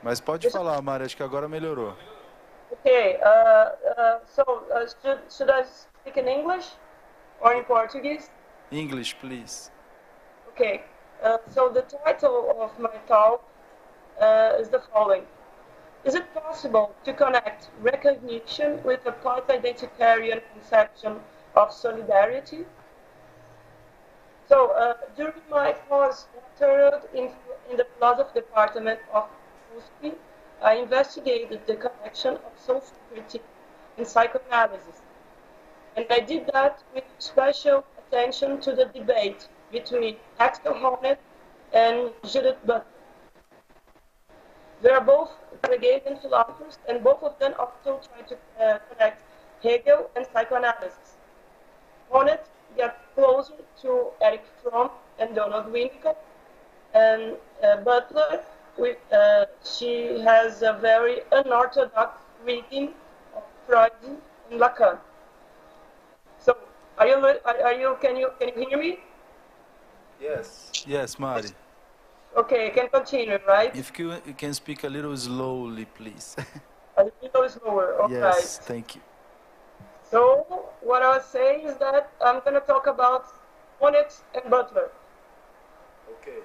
Mas pode falar, Mari, acho que agora melhorou. Okay, should I speak in English or in Portuguese? English, please. Okay, so the title of my talk is the following. Is it possible to connect recognition with a post-identitarian conception of solidarity? So, during my postdoctorate in the philosophy department of USP, I investigated the connection of social critique and psychoanalysis. And I did that with special attention to the debate between Axel Honneth and Judith Butler. They are both Hegelian philosophers, and both of them also try to connect Hegel and psychoanalysis. Honneth got closer to Erich Fromm and Donald Winnicott, and Butler, she has a very unorthodox reading of Freud and Lacan. So, can you hear me? Yes. Yes, Mari. Okay, I can continue, right? If you can speak a little slowly, please. A little slower, all yes, right. Thank you. So, what I was saying is that I'm going to talk about Honneth and Butler. Okay.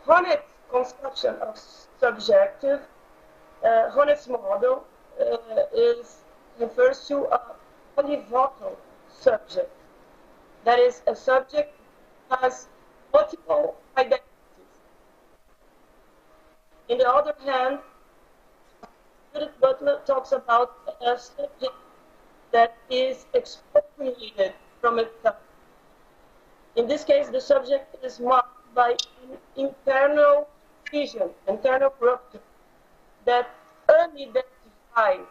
Honneth's conception of subjective, Honneth's model refers to a polyvocal subject. That is, a subject has multiple identities. On the other hand, Judith Butler talks about a subject that is expropriated from itself. In this case, the subject is marked by an internal fission, internal rupture that unidentifies.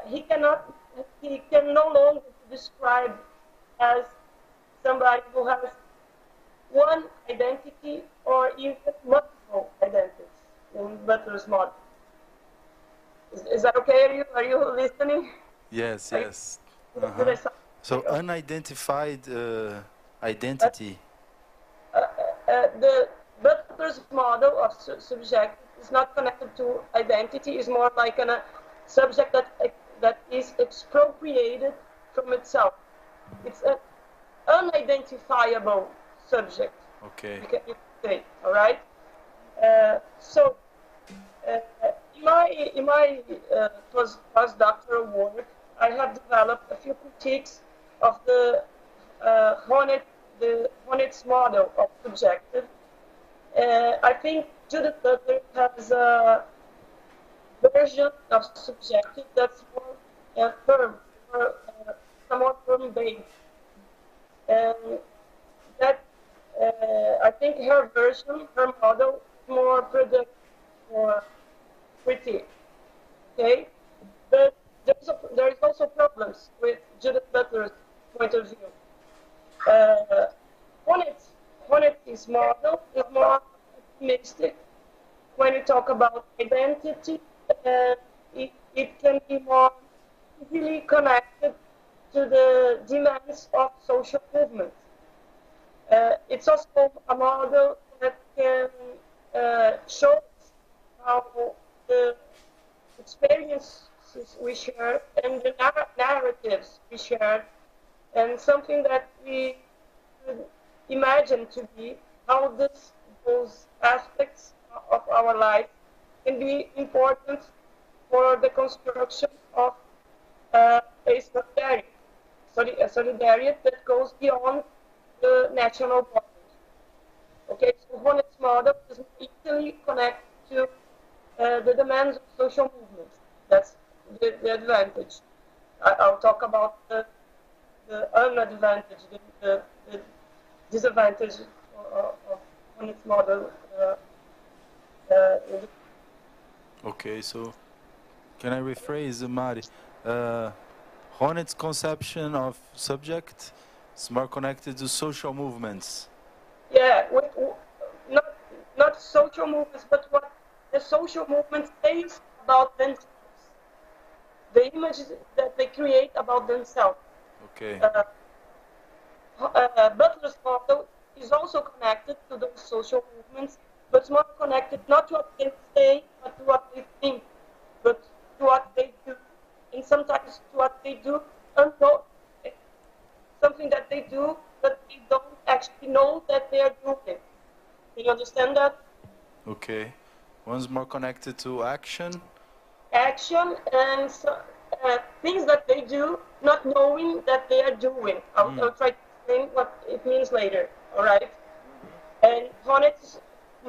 He can no longer be described as somebody who has one identity or even multiple identities in Butler's model. Is that okay? Are you listening? Yes, yes. So unidentified identity. The Butler's model of subject is not connected to identity. It's more like a subject that is expropriated from itself. It's an unidentifiable subject. Okay. You can say, all right. In my postdoctoral work, I have developed a few critiques of the Honneth's model of subjective. I think Judith Butler has a version of subjective that's more firm, a more firm-based. And that, I think her version, her model, is more productive for critique. Okay? But there is also problems with Judith Butler's point of view. Honneth's model is more optimistic. When we talk about identity, it can be more easily connected to the demands of social movements. It's also a model that can show how the experiences we share and the narratives we share, and something that we could imagine to be how those aspects of our life can be important for the construction of a solidarity that goes beyond the national borders. Okay, so Honneth's model is easily connected to the demands of social movements. That's the advantage. I'll talk about the unadvantage, the disadvantage of Honneth's model. Okay, so can I rephrase, Mari? Honneth's conception of subject is more connected to social movements. Yeah, not social movements, but what the social movements say about themselves. The images that they create about themselves. Okay. Butler's model is also connected to those social movements, but it's more connected not to what they say, but to what they think, but to what they do, and sometimes to what they do unknown, something that they do, but they don't actually know that they are doing it. Can you understand that? Okay. One's more connected to action. Action and things that they do, not knowing that they are doing. I'll try to explain what it means later. All right. And Honet's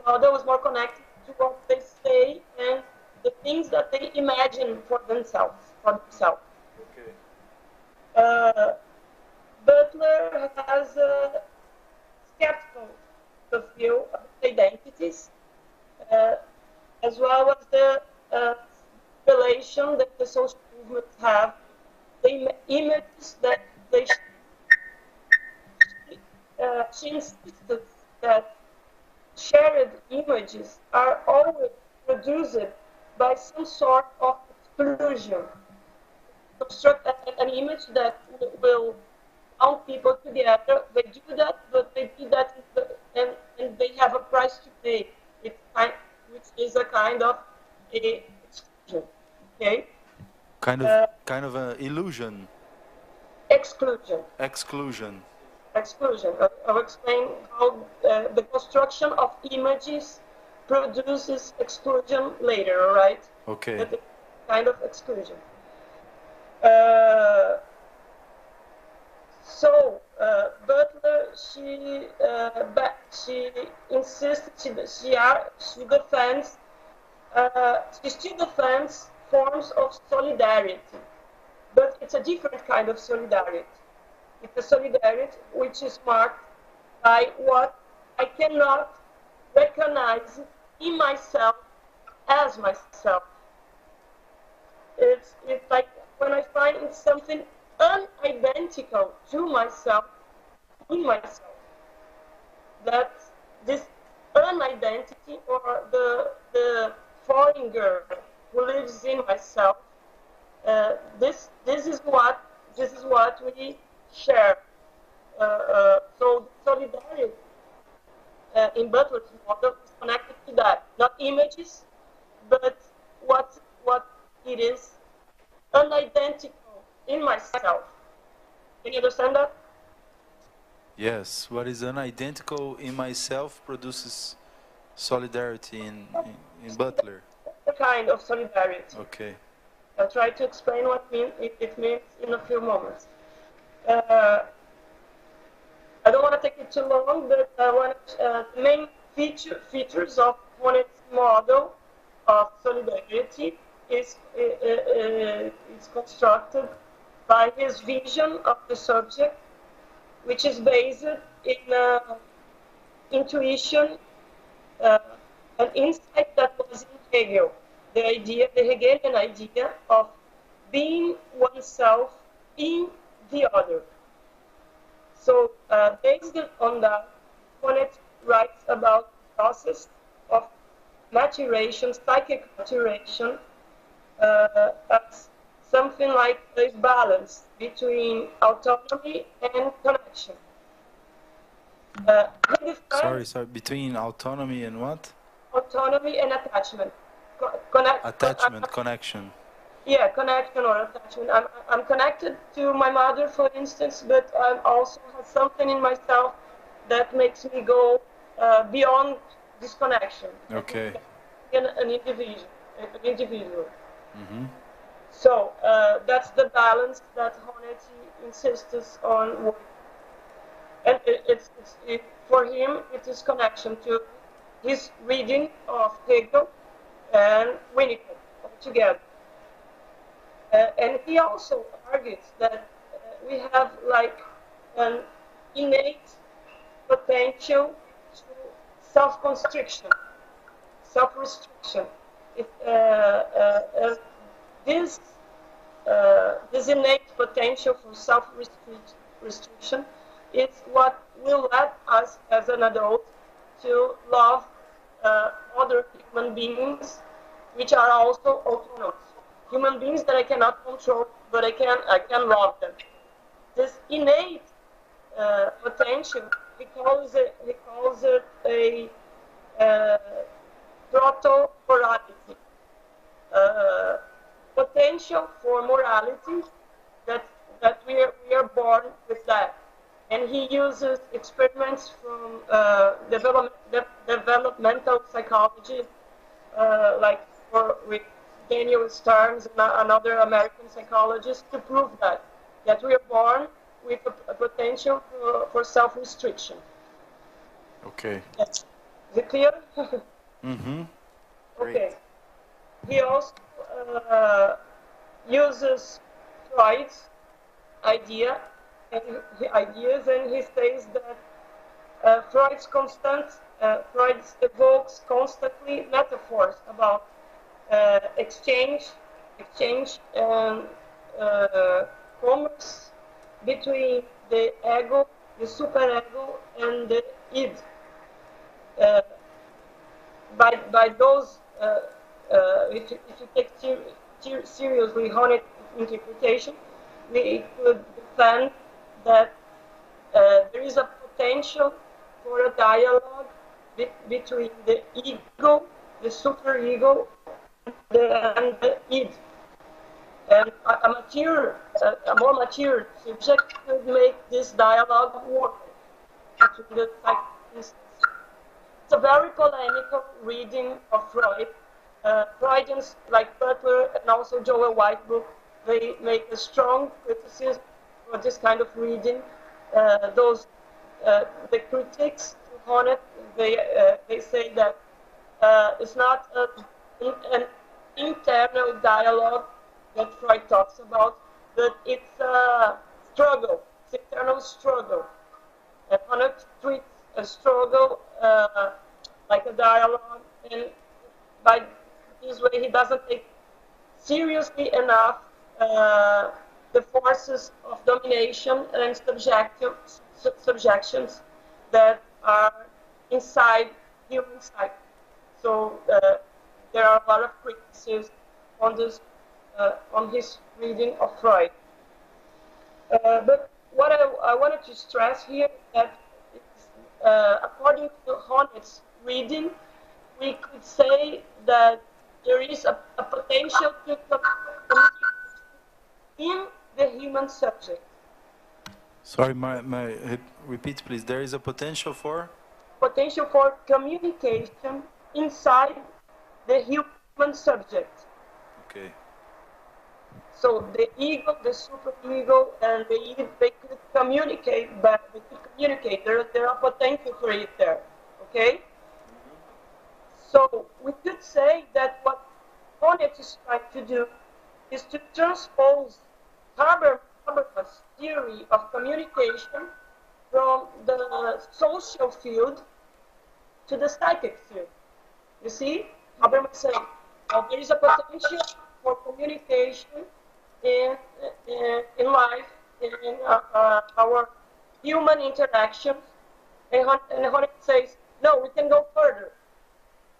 model is more connected to what they say and the things that they imagine for themselves. Okay. Butler has a skeptical view of identities, as well as the relation that the social movements have, the images that they she insisted that shared images are always produced by some sort of exclusion. Construct an image that will bound people together. They do that, but they do that and they have a price to pay, which is a kind of exclusion. Okay? Kind of an illusion. Exclusion. Exclusion. Exclusion. I'll explain how the construction of images produces exclusion later, all right? Okay. That kind of exclusion. Butler, she insists, she defends, she still defends forms of solidarity, but it's a different kind of solidarity. It's a solidarity which is marked by what I cannot recognize in myself as myself. It's like when I find something unidentical to myself, in myself, that this unidentity or the foreign girl who lives in myself, this is what we share. So solidarity in Butler's model is connected to that, not images, but what it is unidentical in myself. Can you understand that? Yes, what is unidentical in myself produces solidarity in Butler. A kind of solidarity. Okay. I'll try to explain what it means in a few moments. I don't want to take it too long, but the main features of Honet's model of solidarity is constructed by his vision of the subject, which is based in intuition, an insight that was in Hegel, the Hegelian idea of being oneself in the other. So, based on that, Honet writes about the process of maturation, psychic maturation, as something like a balance between autonomy and connection. Sorry, between autonomy and what? Autonomy and attachment. Connection. Yeah, connection or attachment. I'm connected to my mother, for instance, but I also have something in myself that makes me go beyond this connection. Okay. An individual. Mm-hmm. So that's the balance that Honet insists on working. And for him, it is connection to his reading of Hegel and Winnicott together. And he also argues that we have like an innate potential to self-constriction, self-restriction. This innate potential for self-restriction is what will let us as an adult to love other human beings which are also autonomous. Human beings that I cannot control, but I can love them. This innate potential he calls it a proto-morality, potential for morality that we are born with that. And he uses experiments from developmental psychology, like with Daniel Starnes and other American psychologists, to prove that we are born with a potential for self-restriction. Okay. Is it clear? Mm-hmm. Okay. He also uses Freud's ideas, and he says that Freud evokes constantly metaphors about exchange and commerce between the ego, the superego, and the id. By those, if you take seriously Honneth interpretation, we could defend that there is a potential for a dialogue between the ego, the superego, and the id. And a more mature subject could make this dialogue work between the psychiatrists. It's a very polemical reading of Freud. Freudians like Butler and also Joel Whitebrook, they make a strong criticism for this kind of reading. The critics to Honneth, they say that it's not an internal dialogue that Freud talks about, but it's a struggle, it's internal struggle. And Honneth treats a struggle like a dialogue, and by this way he doesn't take seriously enough the forces of domination and subjections that are inside human psyche. So there are a lot of criticisms on this, on his reading of Freud. But what I wanted to stress here that according to Honneth's reading, we could say that there is a potential to communicate in the human subject. Sorry, repeat please. There is a potential for communication inside the human subject. Okay. So the ego, the superego, and the id, they could communicate, but they could communicate. There are potential for it there. Okay. So we could say that what Honneth is trying to do is to transpose Habermas' theory of communication from the social field to the psychic field. You see, Habermas said there is a potential for communication in life, in our human interactions, and Honneth says, no, we can go further.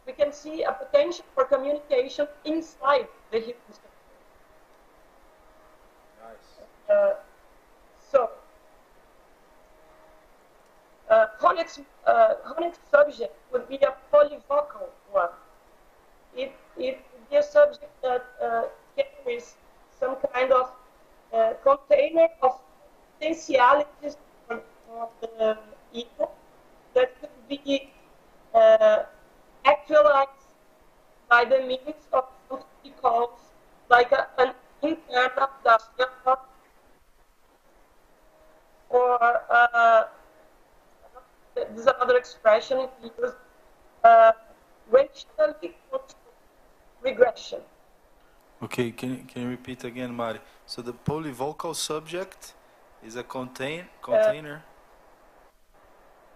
We can see a potential for communication inside the human system. Nice. So, Honneth's subject would be a polyvocal one. It would be a subject that carries some kind of container of potentialities of the ego that could be actualized by the means of what he calls like an internal dialogue, or there's another expression he used, racially regression. Okay, can you repeat again, Mari? So the polyvocal subject is a container.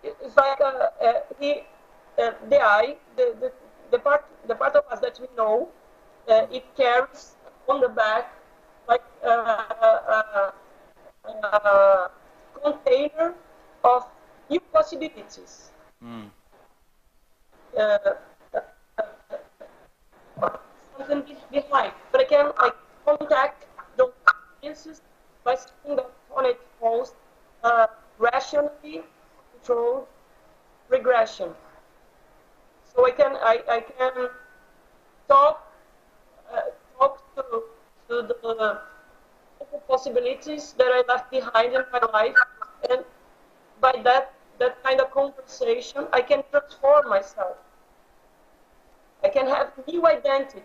It's like the I, the part of us that we know, it carries on the back like a container of new possibilities. Mm. Something behind, but I can contact those experiences by something that Honneth calls rationally controlled regression. So I can talk to the possibilities that I left behind in my life, and by that kind of conversation, I can transform myself. I can have new identities.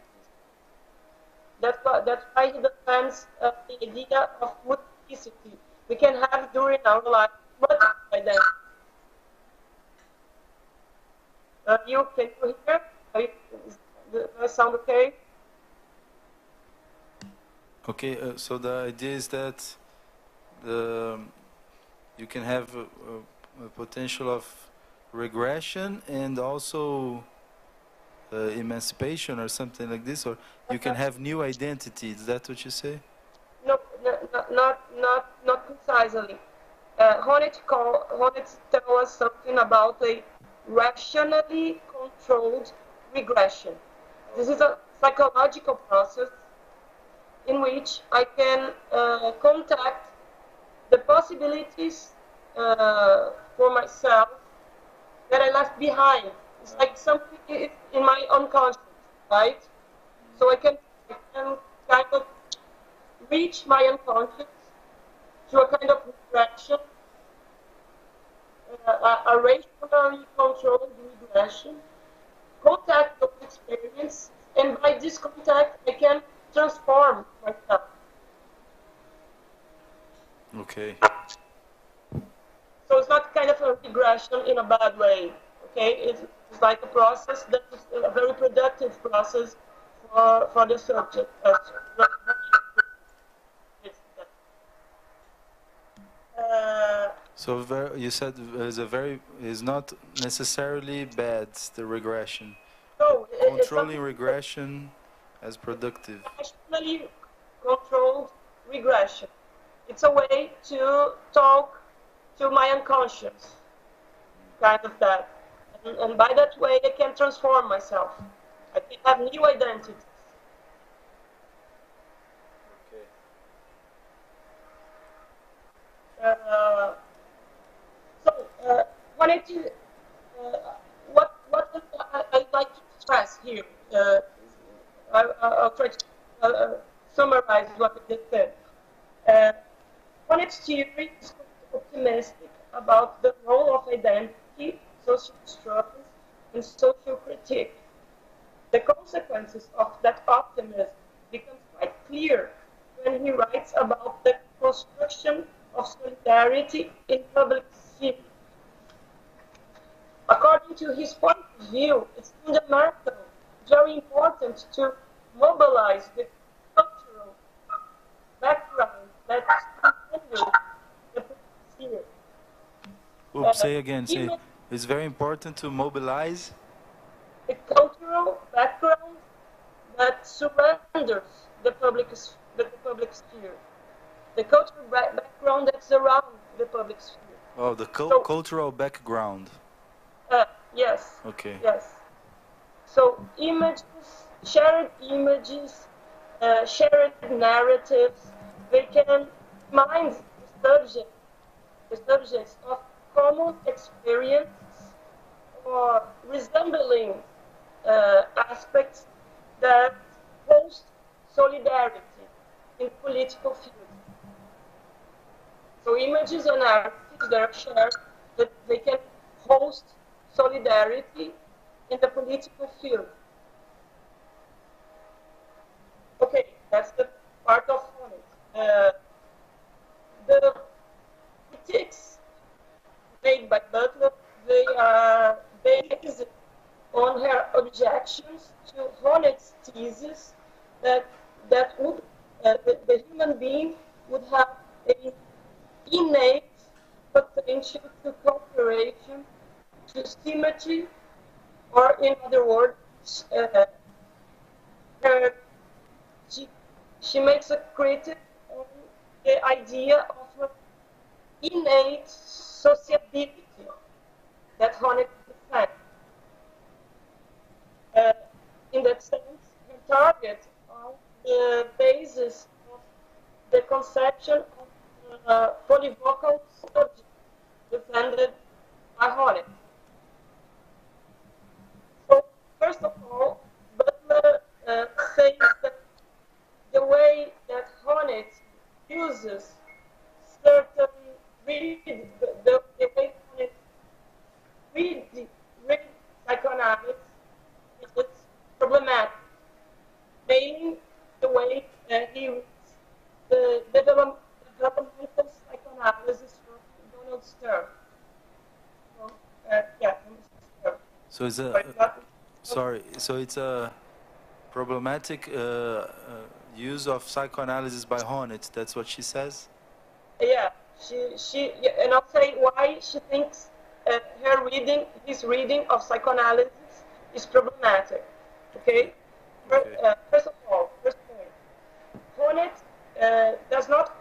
That's why he defends the idea of multiplicity. We can have during our life multiple identities. Can you hear? Does that sound okay? Okay, so the idea is that you can have a potential of regression and also emancipation or something like this, or you can have new identity. Is that what you say? No, not precisely. Hornet tell us something about a rationally controlled regression. This is a psychological process in which I can contact the possibilities for myself that I left behind. It's like something in my unconscious, right? So I can kind of reach my unconscious through a kind of regression, a rationally controlled regression, contact those experiences, and by this contact I can transform myself. Okay. So it's not kind of a regression in a bad way. Okay, it's like a process that is a very productive process for the subject. So you said is not necessarily bad, the regression. No, controlling regression as productive. Rationally controlled regression. It's a way to talk to my unconscious, kind of that. And by that way, I can transform myself. I can have new identities. Okay. What I'd like to stress here, I'll try to summarize what I just said. Honnet's theory is optimistic about the role of identity, social struggles, and social critique. The consequences of that optimism become quite clear when he writes about the construction of solidarity in public sphere. According to his point of view, it's fundamental, very important to mobilize the cultural background that is the public sphere. Oops, say again. Say, it's very important to mobilize the cultural background that surrounds the public sphere. The cultural background that's around the public sphere. Oh, the cultural background. Yes. Okay. Yes. So images, shared narratives, they can remind the subjects of common experience or resembling aspects that host solidarity in political field. So images and narratives that are shared, that they can host solidarity in the political field. Okay, that's the part of Honnet. The critiques made by Butler, they are based on her objections to Honnet's thesis that the human being would have an innate potential to cooperation, to symmetry, or in other words, she makes a critique on the idea of innate sociability that Honnet defends. In that sense, her target on the basis of the conception of polyvocal subject defended by Honnet. So it's so it's a problematic use of psychoanalysis by Honneth. That's what she says. Yeah, and I'll say why she thinks his reading of psychoanalysis is problematic. Okay. First of all, first point, Honneth does not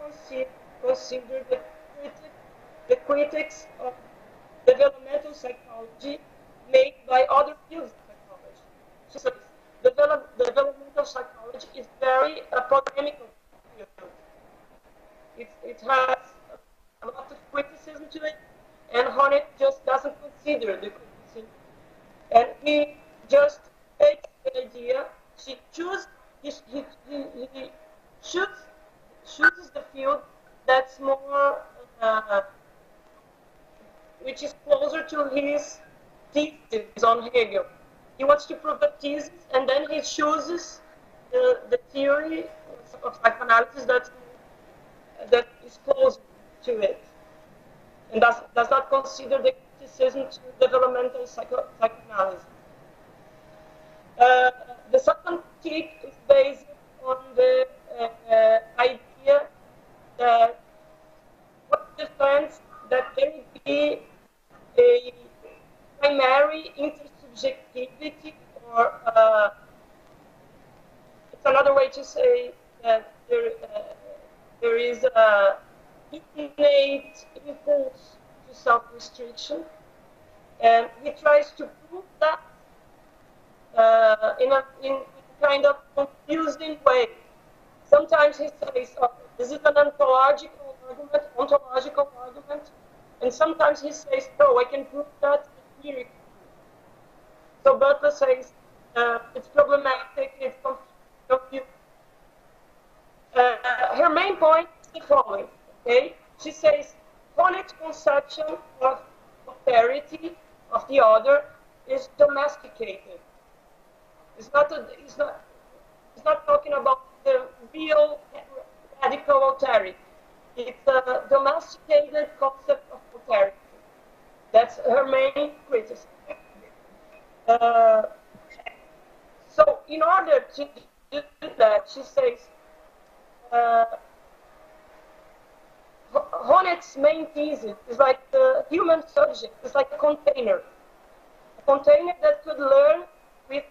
consider the critics of developmental psychology made by other fields of psychology. She says developmental psychology is very polemical field. It has a lot of criticism to it, and Honneth just doesn't consider the criticism. And he just takes the idea, he chooses the field that's more, which is closer to his thesis on Hegel. He wants to prove a thesis, and then he chooses the theory of psychoanalysis that is close to it, and does not consider the criticism to developmental psychoanalysis. The second critique is based on the idea that what defends that there would be a primary intersubjectivity, or it's another way to say that there is a innate impulse to self-restriction, and he tries to prove that in a kind of confusing way. Sometimes he says, oh, this is an ontological argument, and sometimes he says, no, I can prove that empirically. So Butler says it's problematic, it's confusing. Her main point is the following, okay? She says, Honneth's conception of authority of the other is domesticated. It's not talking about the real radical authority. It's a domesticated concept of authority. That's her main criticism. So in order to do that, she says, Honneth's main thesis is like the human subject, it's like a container that could learn with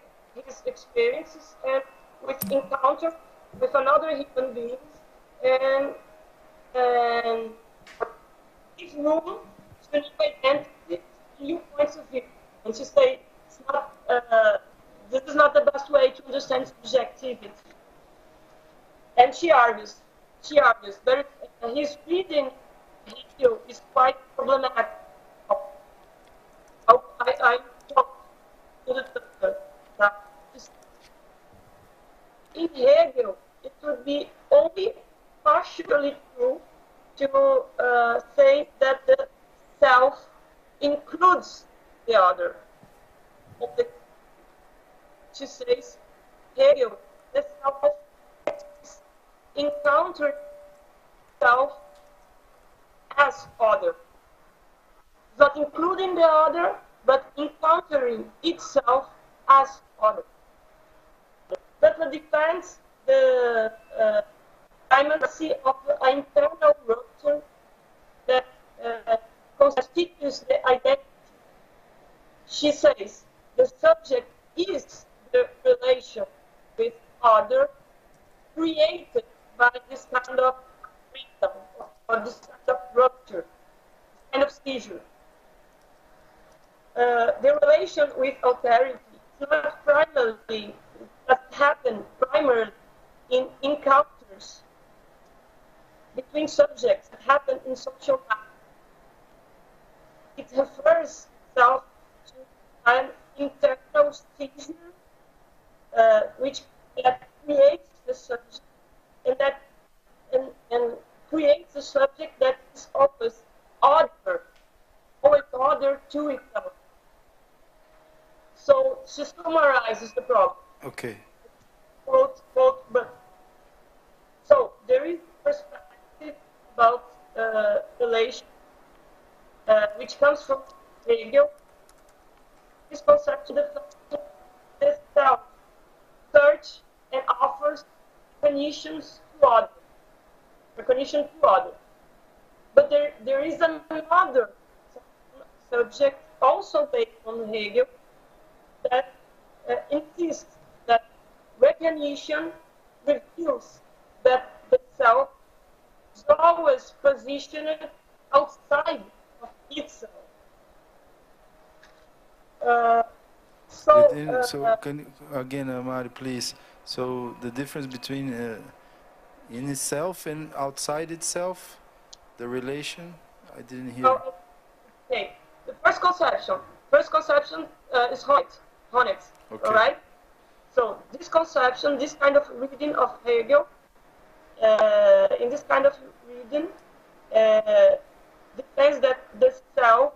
his experiences and with encounter with another human beings, and give room to new identities, new points of view. And she says, this is not the best way to understand subjectivity. And she argues that his reading Hegel is quite problematic. I talk to the in Hegel, it would be only partially true to say that the self includes the other. She says, Hegel, the self encounters self as other. Not including the other, but encountering itself as other. That defines the primacy of the internal rupture that constitutes the identity. She says the subject is the relation with other created by this kind of freedom or this kind of rupture, this kind of seizure. The relation with authority happen primarily in encounters between subjects that happen in social life. It refers itself to an internal seizure which creates the subject and creates a subject that is always other to itself. So she summarizes the problem. Okay. But so there is perspective about relation which comes from Hegel, this conception defines the self, search and offers recognition to others. But there is another subject also based on Hegel that insists that recognition reveals that the self is always positioned outside of itself. So can you, again, Mari, please. So the difference between in itself and outside itself, the relation, I didn't hear. Okay, the first conception is Honneth, okay. All right? So this conception, this kind of reading of Hegel, in this kind of reading, defends that the self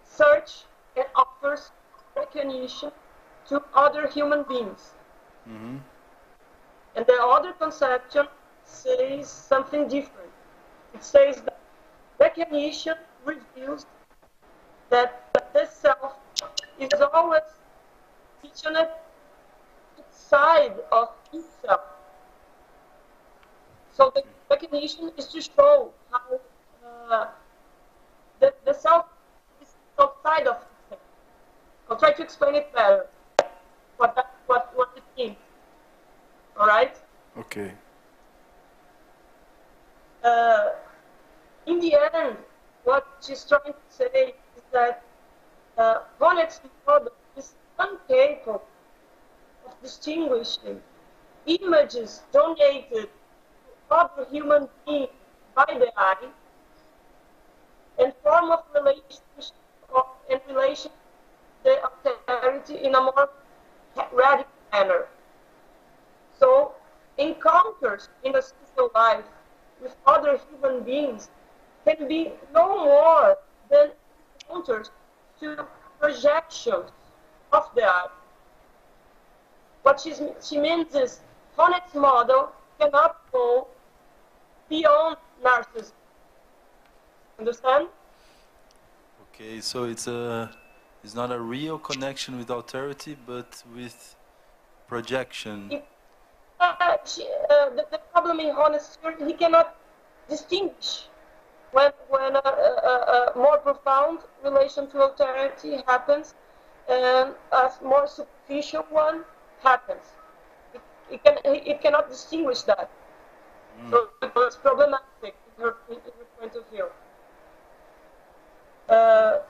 search and offers recognition to other human beings. Mm-hmm. And the other conception says something different. It says that recognition reveals that the self is always positioned outside of itself. So the recognition is to show how the self is outside of itself. I'll try to explain it better, what it means. All right? Okay. In the end, what she's trying to say is that Honneth's model is incapable of distinguishing images donated to other human beings by the eye and form of relationship and relation to the alterity in a more radical manner. So, encounters in a social life with other human beings can be no more than encounters to projections of the eye. What she means is Honneth's model cannot go beyond narcissism. Understand? Okay, so it's not a real connection with authority, but with projection. The problem in Honneth's theory, he cannot distinguish when a more profound relation to authority happens and a more superficial one happens. It cannot distinguish that. So it's problematic in her point of view. As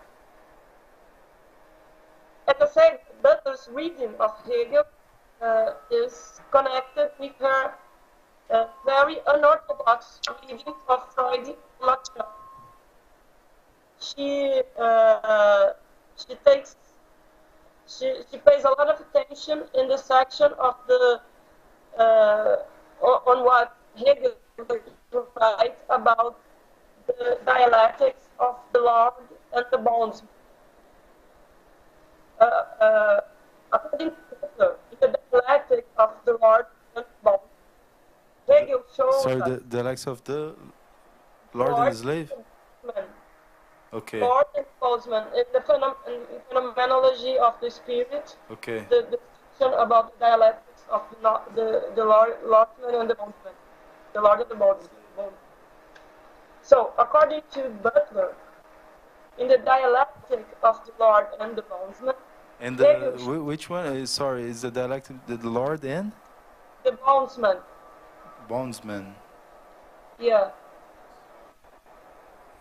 I said, Butler's reading of Hegel is connected with her very unorthodox reading of Freud and Lacan. She pays a lot of attention in the section of the on what Hegel writes about the dialectics of the Lord and the bondsman. According to Butler, in the dialectic of the Lord and the bondman, Hegel shows Sorry, the dialectics of the Lord and the slave? Okay. Lord and bondsman, in the phenomenology of the spirit, okay. The discussion about the dialectics of the Lordman and the bondsman, the Lord and the bondsman. So, according to Butler, in the dialectic of the Lord and the bondsman, and which one? Sorry, is the dialectic the Lord and? The bondsman. Bondsman. Yeah.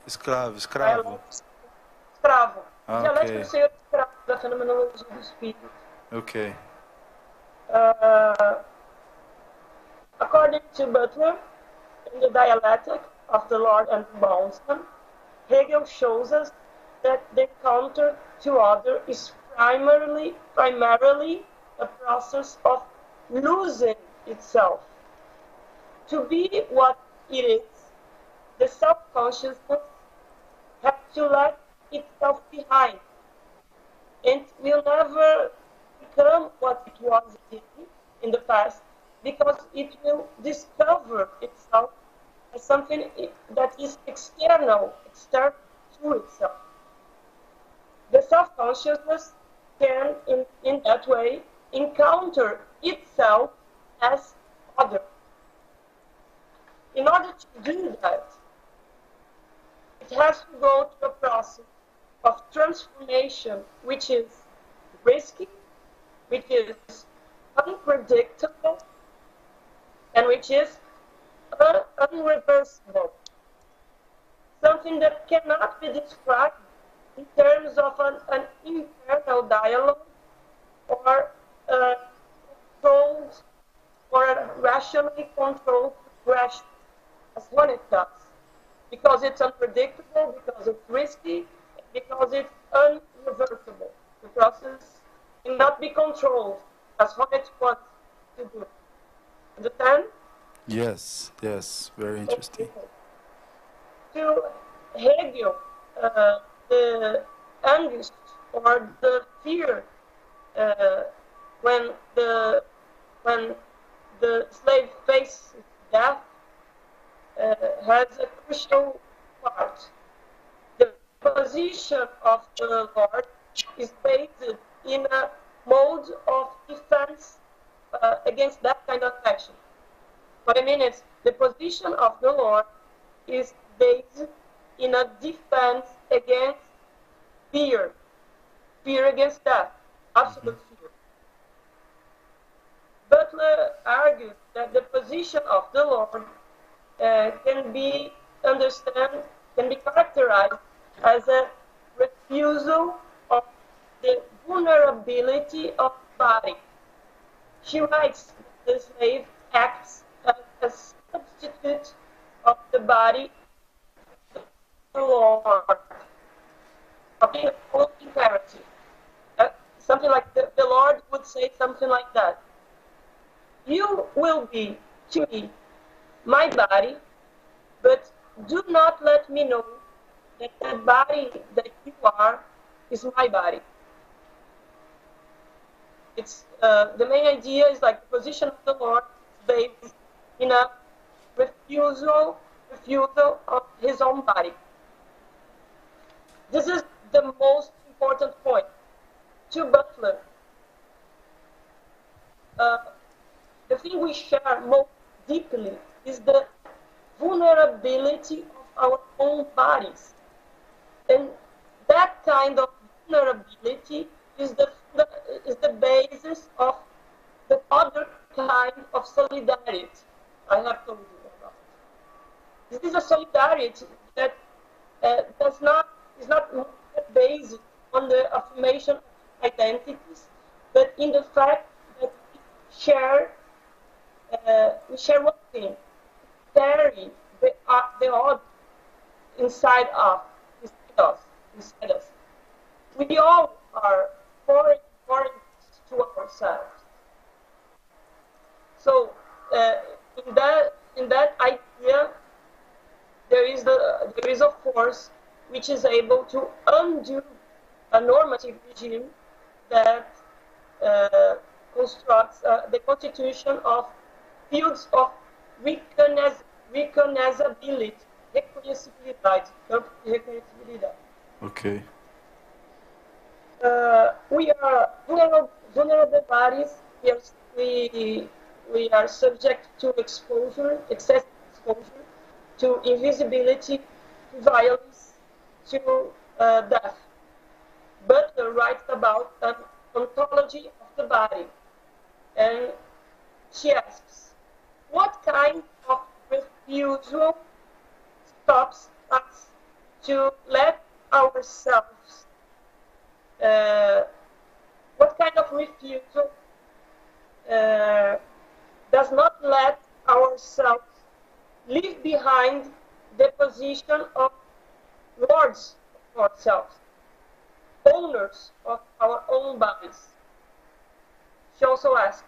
Escravo. Escravo. Okay. Escravo da fenomenologia do espírito. Okay. According to Butler, in the dialectic of the Lord and the bondsman, Hegel shows us that the encounter to other is primarily a process of losing itself. To be what it is, the self-consciousness has to let itself behind and will never become what it was in the past, because it will discover itself as something that is external to itself. The self-consciousness can, in that way, encounter itself as other. In order to do that, it has to go through a process of transformation, which is risky, which is unpredictable, and which is unreversible. Something that cannot be described in terms of an internal dialogue or controlled or a rationally controlled progression, as one it does, because it's unpredictable, because it's risky, because it's unreversible. The process cannot be controlled as Hornet wants to do. Understand? Yes, yes, very interesting. To Hegel, the angst or the fear when the slave faces death has a crucial part. The position of the Lord is based in a mode of defense against that kind of action. What I mean is, the position of the Lord is based in a defense against fear against death, absolute fear. Butler argues that the position of the Lord can be characterized as a refusal of the vulnerability of the body. She writes that the slave acts as a substitute of the body to the Lord, of being a full imperative. Something like the Lord would say something like that. You will be to me my body, but do not let me know that the body that you are is my body. It's the main idea is like the position of the Lord is based in a refusal of his own body. This is the most important point. To Butler, the thing we share most deeply is the vulnerability of our own bodies. And that kind of vulnerability is the basis of the other kind of solidarity I have told you about. This is a solidarity that is not based on the affirmation of identities, but in the fact that we share one thing, carry the other inside us. We all are foreign to ourselves. So in that idea, there is a force which is able to undo a normative regime that constructs the constitution of fields of recognizability. Okay. We are vulnerable bodies. We are subject to exposure, excessive exposure, to invisibility, to violence, to death. Butler writes about an ontology of the body, and she asks, what kind of refusal stops us to let ourselves, what kind of refusal does not let ourselves leave behind the position of lords of ourselves, owners of our own bodies? She also asks,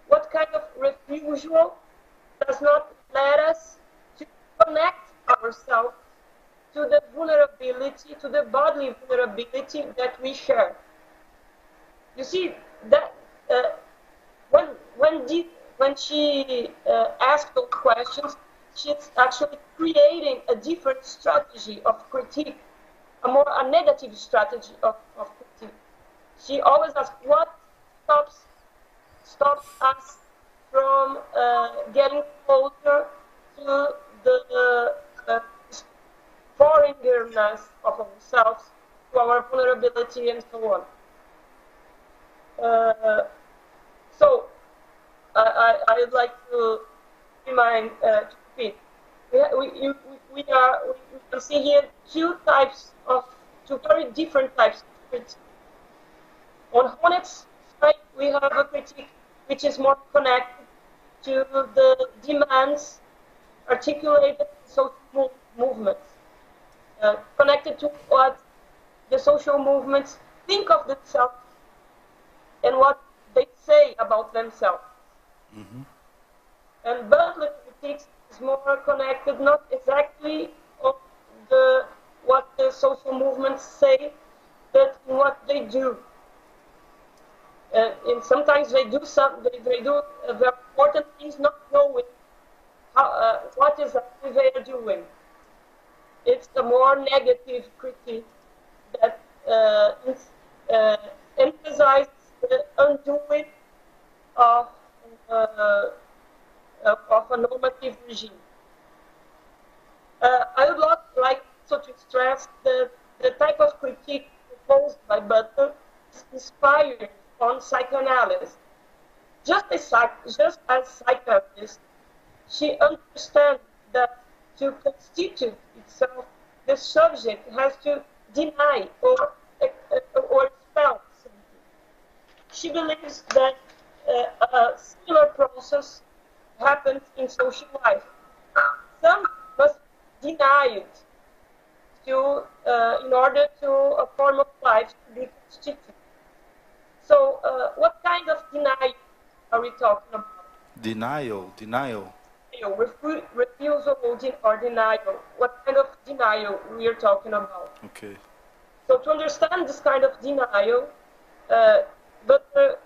what kind of refusal does not let us to connect ourselves to the vulnerability, to the bodily vulnerability that we share? You see that when she asked those questions, she's actually creating a different strategy of critique, a negative strategy of critique. she always asks, what stops us from getting closer to the foreignness of ourselves, to our vulnerability, and so on. So I would like to remind, to repeat, we can see here two very different types of critique. On Honet's side, we have a critique which is more connected to the demands articulated in social movements, connected to what the social movements think of themselves and what they say about themselves. Mm-hmm. And Butler critiques is more connected not exactly on what the social movements say, but in what they do. And sometimes they do very important things, not knowing what exactly they are doing. It's the more negative critique that emphasizes the undoing of a normative regime. I would like to stress that the type of critique proposed by Butler is inspired on psychoanalysis. Just as psychiatrist, she understands that to constitute itself, the subject has to deny or expel something. She believes that a similar process happens in social life. Some must deny it in order to a form of life to be constituted. So, what kind of denial are we talking about? Denial. Refusal or denial. What kind of denial we are talking about? Okay. So, to understand this kind of denial, Butler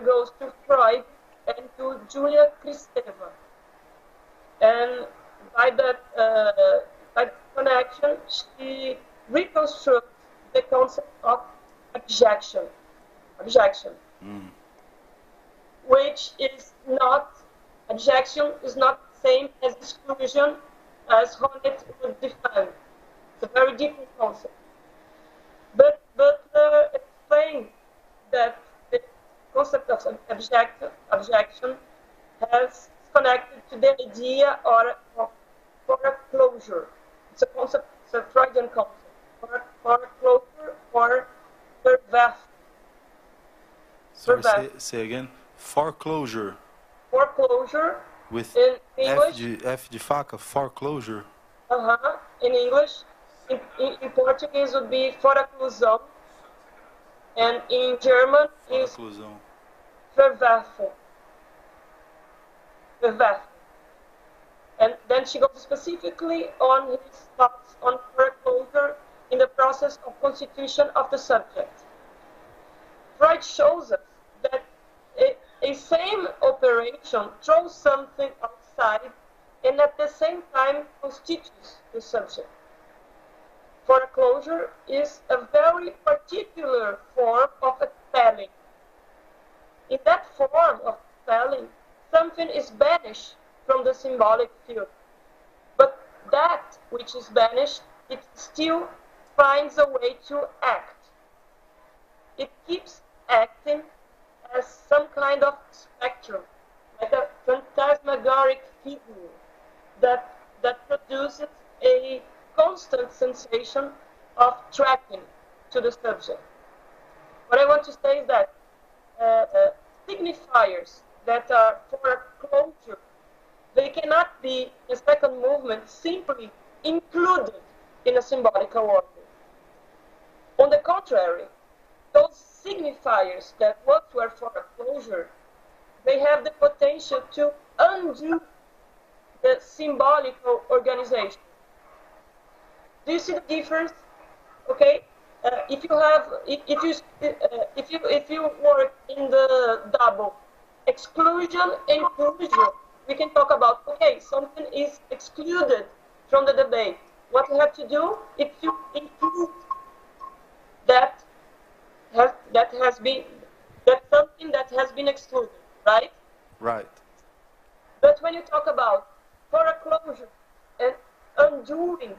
goes to Freud and to Julia Kristeva. And by that connection, she reconstructs the concept of abjection, which is not, abjection is not the same as exclusion as Honet would define. It's a very different concept. But explains that the concept of abjection is connected to the idea for a closure. It's a concept, it's a Freudian concept, for a closure or vervath. Sorry, say again. Foreclosure. Foreclosure. With in English. F de faca, foreclosure. In English. In Portuguese would be foreclusão. And in German is verwerfen. And then she goes specifically on his thoughts on foreclosure in the process of constitution of the subject. Freud shows us that a same operation throws something outside and at the same time constitutes the subject. Foreclosure is a very particular form of expelling. In that form of expelling, something is banished from the symbolic field. But that which is banished, it still finds a way to act. It keeps acting as some kind of spectrum, like a phantasmagoric figure that produces a constant sensation of tracking to the subject. What I want to say is that signifiers that are for a closure, they cannot be a second movement simply included in a symbolical order. On the contrary, those signifiers that once were for a closure, they have the potential to undo the symbolical organization. Do you see the difference? Okay, if you work in the double exclusion and inclusion, we can talk about, okay, something is excluded from the debate. What you have to do, if you include that that's something that has been excluded, right? Right. But when you talk about foreclosure and undoing,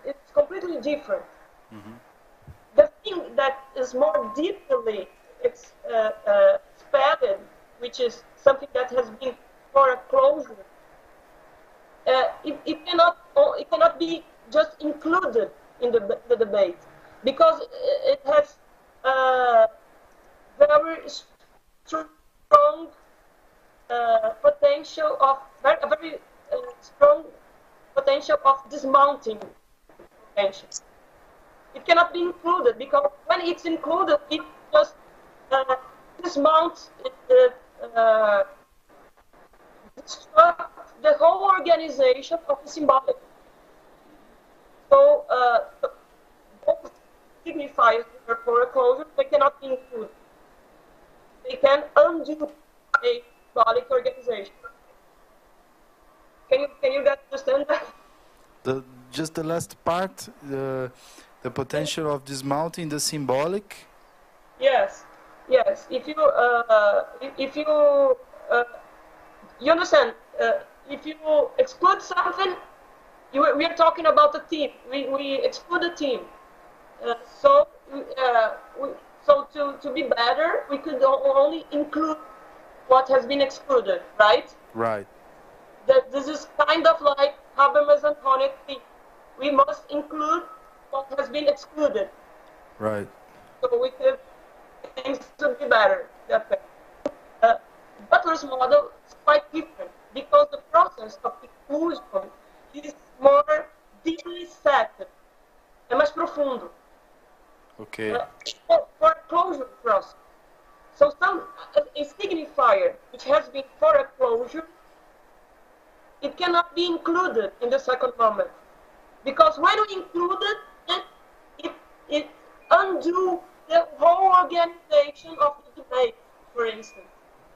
it's completely different. Mm-hmm. The thing that is more deeply expanded, which is something that has been foreclosure, it cannot be just included in the debate, because it has very strong potential of very strong potential of dismounting potential. It cannot be included, because when it's included, it just dismounts destruct the whole organization of the symbolic. So both signifiers for foreclosure, they cannot be included. They can undo a symbolic organization. Can you guys understand that? Just the last part, the potential of dismounting the symbolic. Yes. If you you understand, if you exclude something, we are talking about a team. We exclude a team. So to be better, we could only include what has been excluded, right? Right. This is kind of like Habermas and Honeck thing. We must include what has been excluded. Right. So we could things to be better. That way. Butler's model is quite different, because the process of inclusion is more deeply set, é mais profundo. Okay. For closure process. So a signifier which has been for a closure, it cannot be included in the second moment, because when we include it undo the whole organization of the debate, for instance.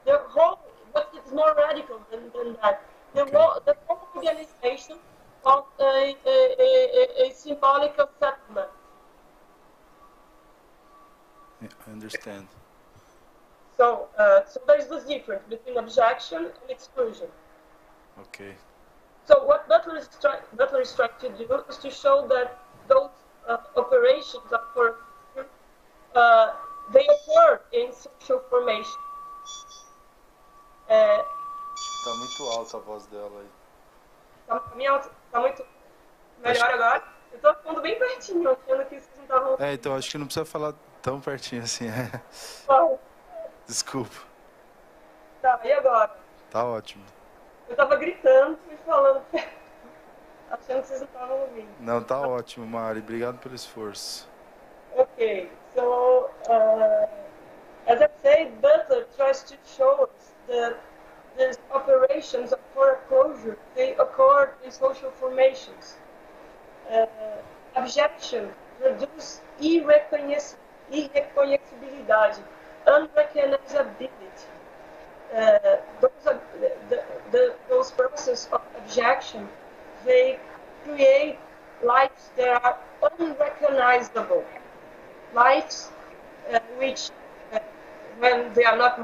The whole, but it's more radical than that. The whole organization of a symbolic settlement. Yeah, I understand. So there's this difference between objection and exclusion. Okay. So what Butler is trying to do is to show that those operations are they occur in social formation. Tá muito alta a voz dela aí. Tá muito melhor agora? Eu tô falando bem pertinho, achando que vocês não estavam... Então acho que não precisa falar tão pertinho assim. Bom, Desculpa. tá, e agora? Tá ótimo. Eu tava gritando e falando, achando que vocês não estavam ouvindo. Não, tá ótimo, Mari. Obrigado pelo esforço. Okay, so as I said, Butler tries to show us that these operations of foreclosure, they occur in social formations. Objection produce irreconhecibilidade, unrecognizability. Those processes of objection, they create lives that are unrecognizable. Lives which, when they are not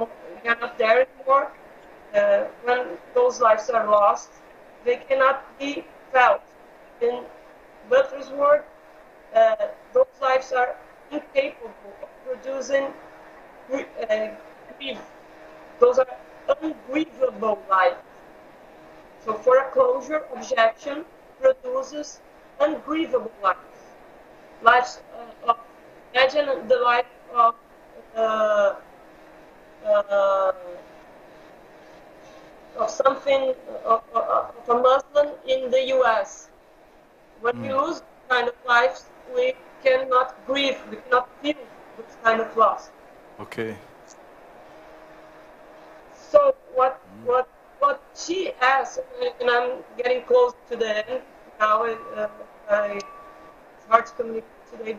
there anymore, when those lives are lost, they cannot be felt. In Butler's word, those lives are incapable of producing grief. Those are ungrievable lives. So foreclosure, objection, produces ungrievable lives. Lives of, imagine the life of something, of a Muslim in the US. When we lose this kind of lives, we cannot grieve, we cannot feel this kind of loss. Okay. So what she asks, and I'm getting close to the end now, it's hard to communicate today,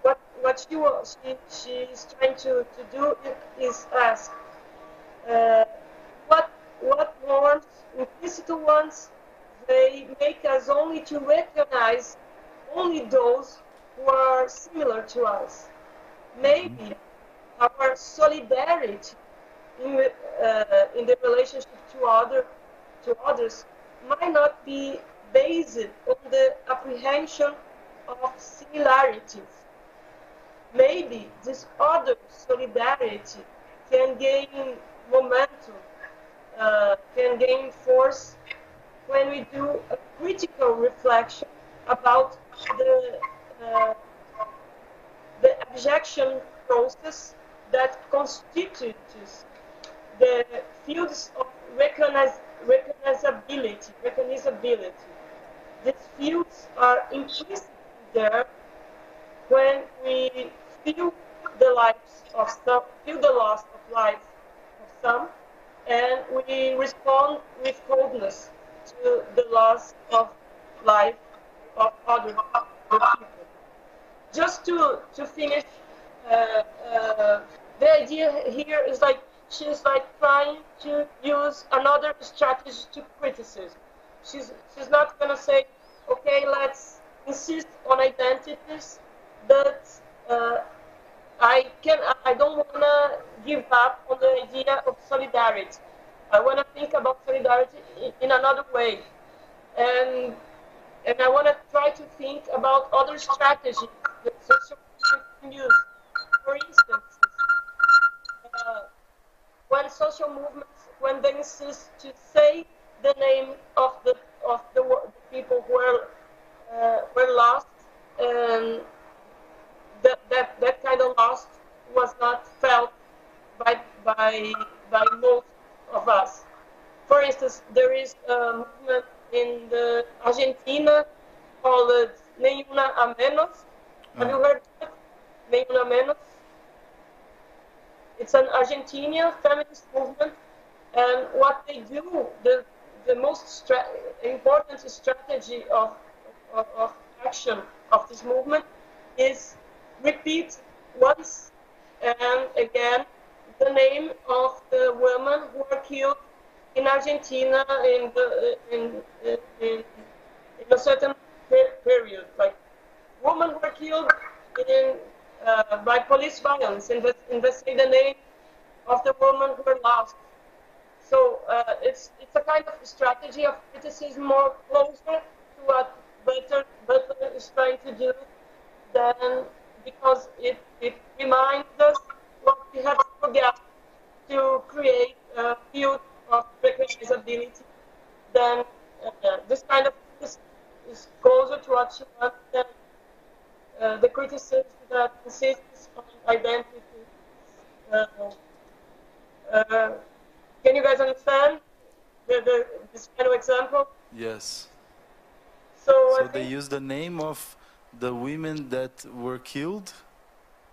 but what she's trying to do is ask what norms, implicit ones, they make us only to recognize only those who are similar to us. maybe our solidarity in the relationship to others might not be based on the apprehension of similarities. Maybe this other solidarity can gain momentum, can gain force when we do a critical reflection about the abjection process that constitutes the fields of recognizability. These fields are implicitly there when we feel the loss of life of some, and we respond with coldness to the loss of life of other people. Just to finish, the idea here is like she's like trying to use another strategy to criticism. She's not gonna say, okay, let's insist on identities, but I don't wanna give up on the idea of solidarity. I wanna think about solidarity in another way, and I wanna try to think about other strategies that social movements can use. For instance, when social movements, when they insist to say the name of the people who were lost, and that kind of loss was not felt by most of us. For instance, there is a movement in the Argentina called Ni Una a Menos. Have you heard of it? Ni Una Menos. It's an Argentinian feminist movement, and what they do, the most important strategy of action of this movement is repeat once and again the name of the women who were killed in Argentina in a certain period, like women were killed by police violence, investigate the name of the women who were lost. So it's a kind of strategy of criticism more closer to what Butler is trying to do, than because it reminds us what we have to forget to create a field of recognizability. Then this kind of is closer to what you want than the criticism that insists on identity. Can you guys understand this kind of example? Yes. So they use the name of the women that were killed?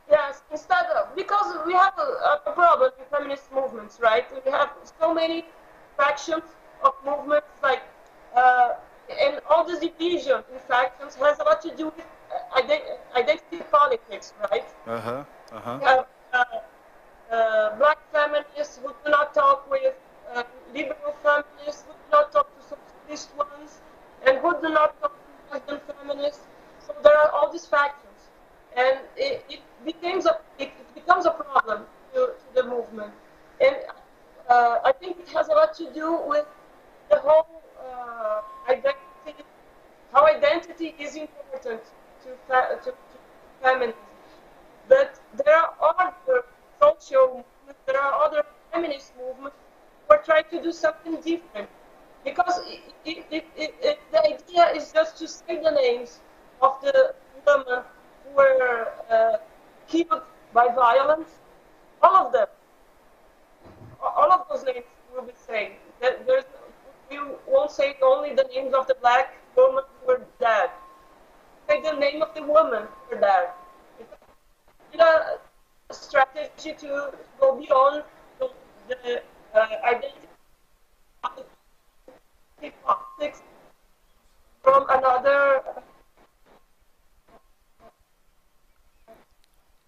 Yes, instead of, because we have a problem in feminist movements, right? We have so many factions of movements, like, and all this division in factions has a lot to do with identity politics, right? We have black feminists who do not talk with liberal feminists, who do not talk to socialist ones, and who do not talk to Muslim feminists. So there are all these factions, and it becomes a problem to the movement. And I think it has a lot to do with the whole identity, how identity is important to feminism. But there are other social movements, there are other feminist movements who are trying to do something different. Because the idea is just to say the names of the women who were killed by violence, all of them. All of those names will be said. We won't say only the names of the black women who were dead. Say the name of the woman who were dead. It's a strategy to go beyond the identity politics from another.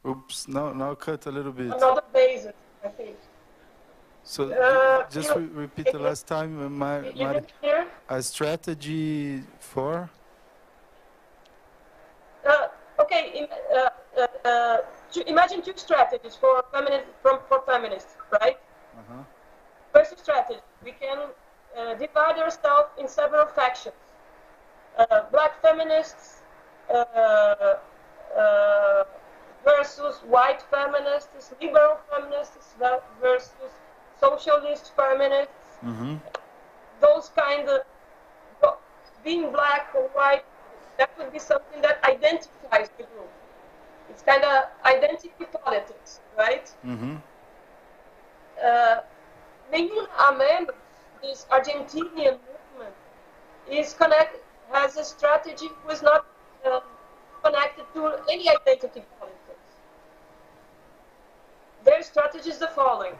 Oops! Now cut a little bit. Another basis, I think. So just repeat the last time, a strategy for? Okay, imagine two strategies for feminists, right? Uh-huh. First strategy, we can divide ourselves in several factions. Black feminists versus white feminists, liberal feminists versus socialist feminists. Mm-hmm. Those kind of, being black or white, that would be something that identifies the group. It's kind of identity politics, right? Mm-hmm. Nenhum Menos, this Argentinian movement, has a strategy who is not connected to any identity politics. Their strategy is the following.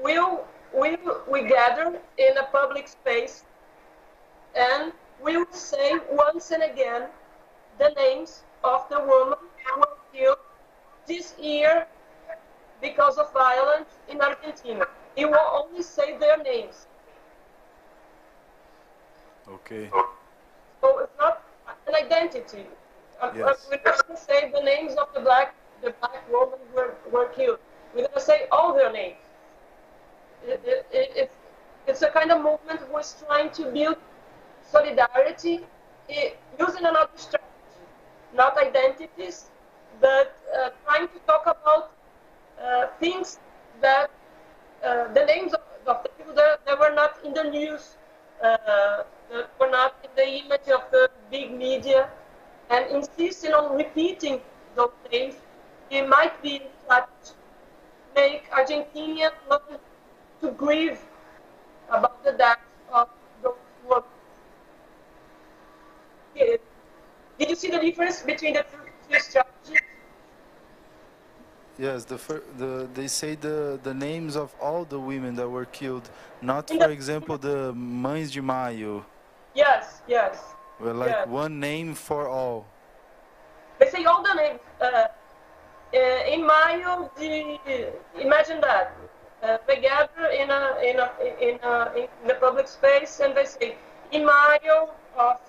We gather in a public space and we will say once and again the names of the women who were killed this year because of violence in Argentina. We will only say their names. Okay. So it's not an identity. Yes. We're not going to say the names of the black women who were killed. We're going to say all their names. It's a kind of movement who is trying to build solidarity using another strategy, not identities, but trying to talk about things that the names of the people that were not in the news, that were not in the image of the big media, and insisting on repeating those names. It might be that make Argentinians learn to grieve about the death of those women. Did you see the difference between the two strategies? Yes, they say the names of all the women that were killed, not, for example, the Mães de Maio. Yes. Well, like yes. one name for all. They say all the names. In Maio, imagine that. They gather in the public space and they say, in Maio of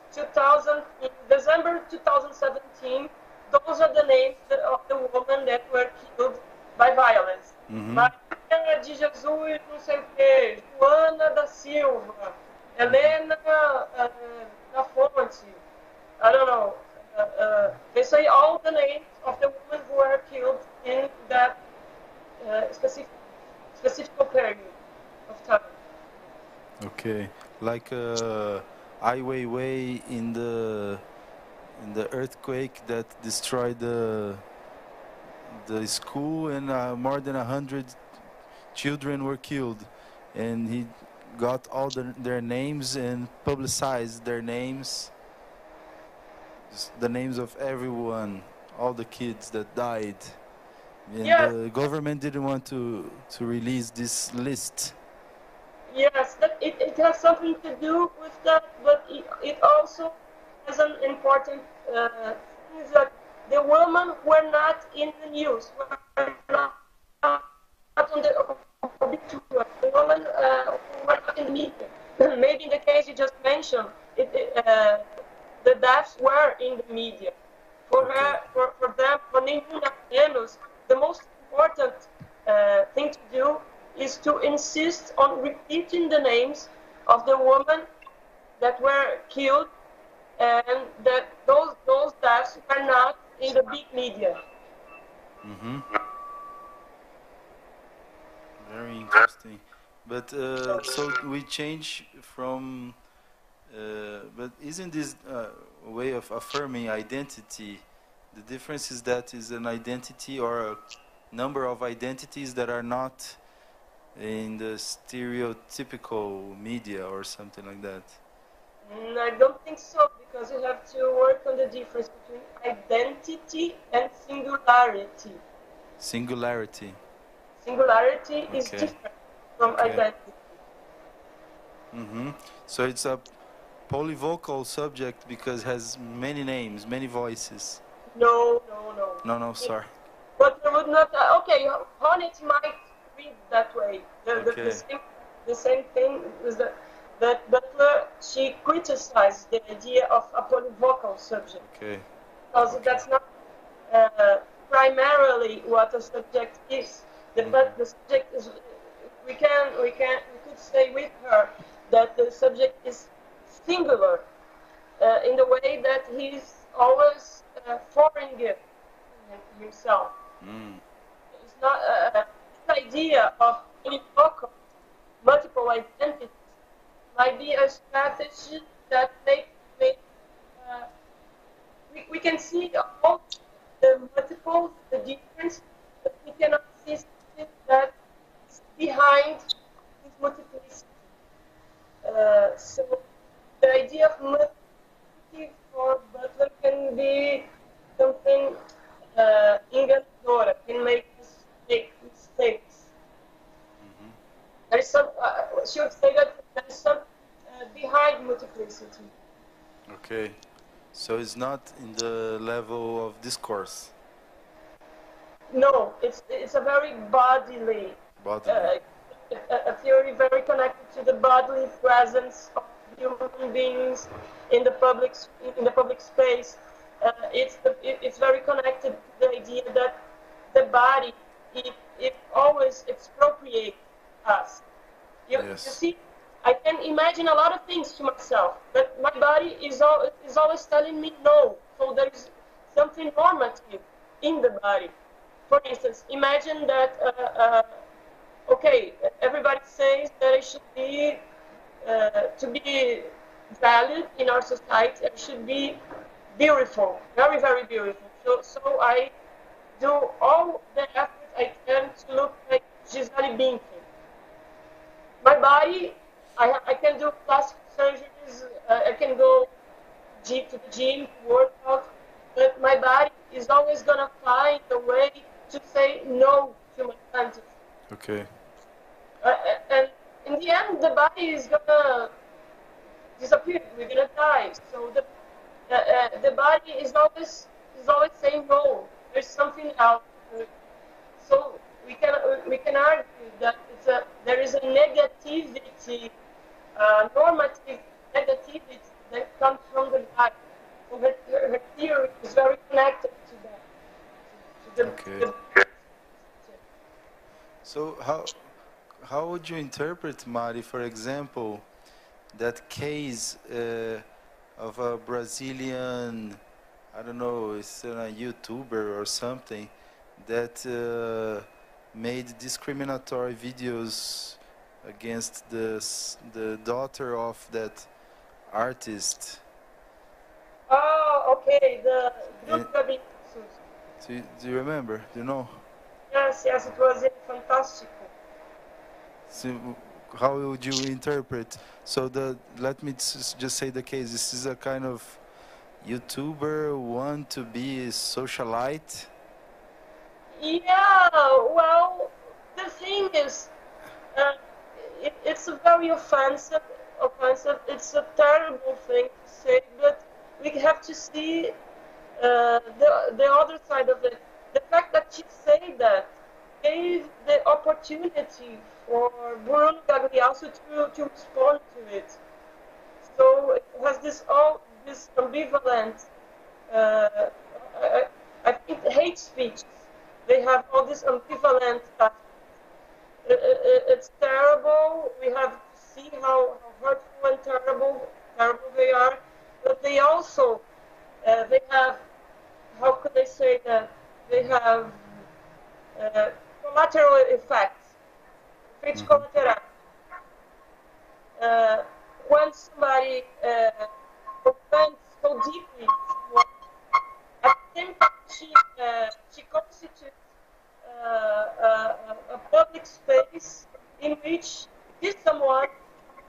December 2017, those are the names of the women that were killed by violence. Mm-hmm. Maria de Jesus, não sei o quê, Joana da Silva, Helena da Fonte, I don't know. They say all the names of the women who were killed in that specific period of time. Okay, like Ai Weiwei in the earthquake that destroyed the school, and more than 100 children were killed, and he got all their names and publicized their names, the names of everyone, all the kids that died, and yes. The government didn't want to release this list. Yes, it has something to do with that, but it also has an important thing, is that the women were not in the news, were not on the obituary. The women were not in the media. Maybe in the case you just mentioned, the deaths were in the media. For them, for Nenhuma Menos, the most important thing to do is to insist on repeating the names of the women that were killed, and that those deaths were not in the big media. Mm-hmm. Very interesting. But so we change from. But isn't this a way of affirming identity? The difference is that is an identity or a number of identities that are not in the stereotypical media or something like that. I don't think so, because you have to work on the difference between identity and singularity. Singularity. Singularity is different from identity. Mm-hmm. So it's a polyvocal subject because it has many names, many voices. No. No, sorry. But you would not. Hornet might read that way. The same thing is that Butler, she criticized the idea of a polyvocal subject. Okay. Because that's not primarily what a subject is. But the subject is, we could say with her that the subject is singular in the way that he's always foreign himself. It's not this idea of univocal, multiple identities might be a strategy that we can see all the multiples, the difference, but we cannot see something that is behind this multiplicity. So the idea of multiplicity for Butler can be something enganadora, can make us make mistakes. There is some, she would say that there is some behind multiplicity. Okay, so it's not in the level of discourse. No, it's a very bodily. A theory very connected to the bodily presence of human beings in the public space. It's very connected to the idea that the body it always expropriates us. You see, I can imagine a lot of things to myself, but my body is always telling me no. So there is something normative in the body. For instance, imagine that okay, everybody says that I should be to be valued in our society. I should be beautiful, very, very beautiful. So I do all the effort I can to look like Gisele Bündchen. My body, I can do plastic surgeries, I can go to the gym, to work out, but my body is always going to find a way to say no to my fantasy. Okay. And in the end, the body is going to disappear. We're going to die. So the body is always saying no. There's something else. So we can argue that there is a negativity, normative negativity that comes from the body. So her theory is very connected to that. Okay. So how would you interpret, Mari, for example, that case of a Brazilian, I don't know, it's a YouTuber or something, that made discriminatory videos against the daughter of that artist? Oh, okay, the group. Do you remember? Do you know? Yes, it was fantastic. So how would you interpret? So let me just say the case. This is a kind of YouTuber want to be a socialite. Yeah, well, the thing is, it's a very offensive. It's a terrible thing to say, but we have to see the other side of it. The fact that she said that gave the opportunity for Bruno Gagliasso to respond to it. So it has this ambivalent, I think hate speech. They have all this ambivalent stuff. It's terrible. We have to see how hurtful and terrible they are. But they also, they have, how could I say that? They have collateral effects. Effects collateral. When somebody offends so deeply, at the same time she constitutes a public space in which this someone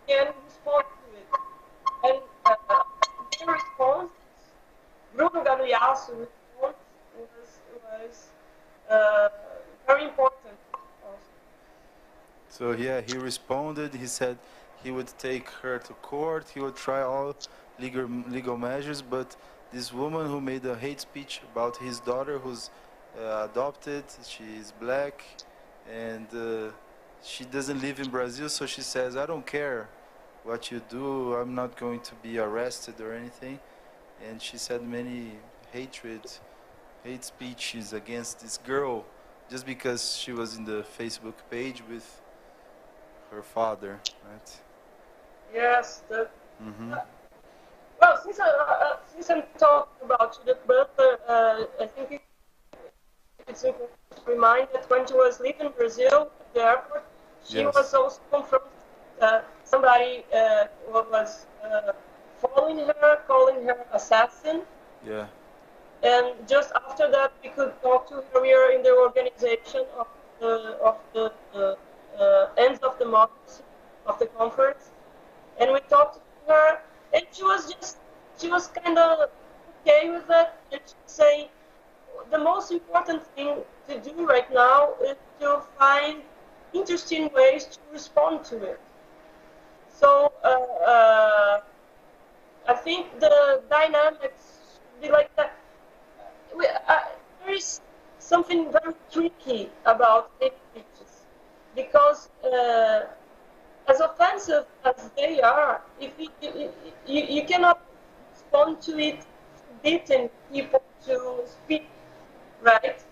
can respond to it. And the response, Bruno Gagliasso response was very important also. So yeah, he responded. He said he would take her to court. He would try all legal measures. But this woman who made a hate speech about his daughter, who's adopted, she's black, and she doesn't live in Brazil. So she says, "I don't care what you do. I'm not going to be arrested or anything." And she said many hatred hate speech is against this girl just because she was in the Facebook page with her father, right? Yes. Mm-hmm. Well, since I'm talking about Judith Butler, I think it's important to remind that when she was leaving Brazil at the airport, she Yes. was also confronted with somebody who was following her, calling her assassin. Yeah. And just after that, we could talk to her. We are in the organization of the ends of democracy of the conference, and we talked to her, and she was kind of okay with that. And she saying the most important thing to do right now is to find interesting ways to respond to it. So I think the dynamics should be like that. There is something very tricky about hate speeches because as offensive as they are, if you cannot respond to it beating people to speak, right?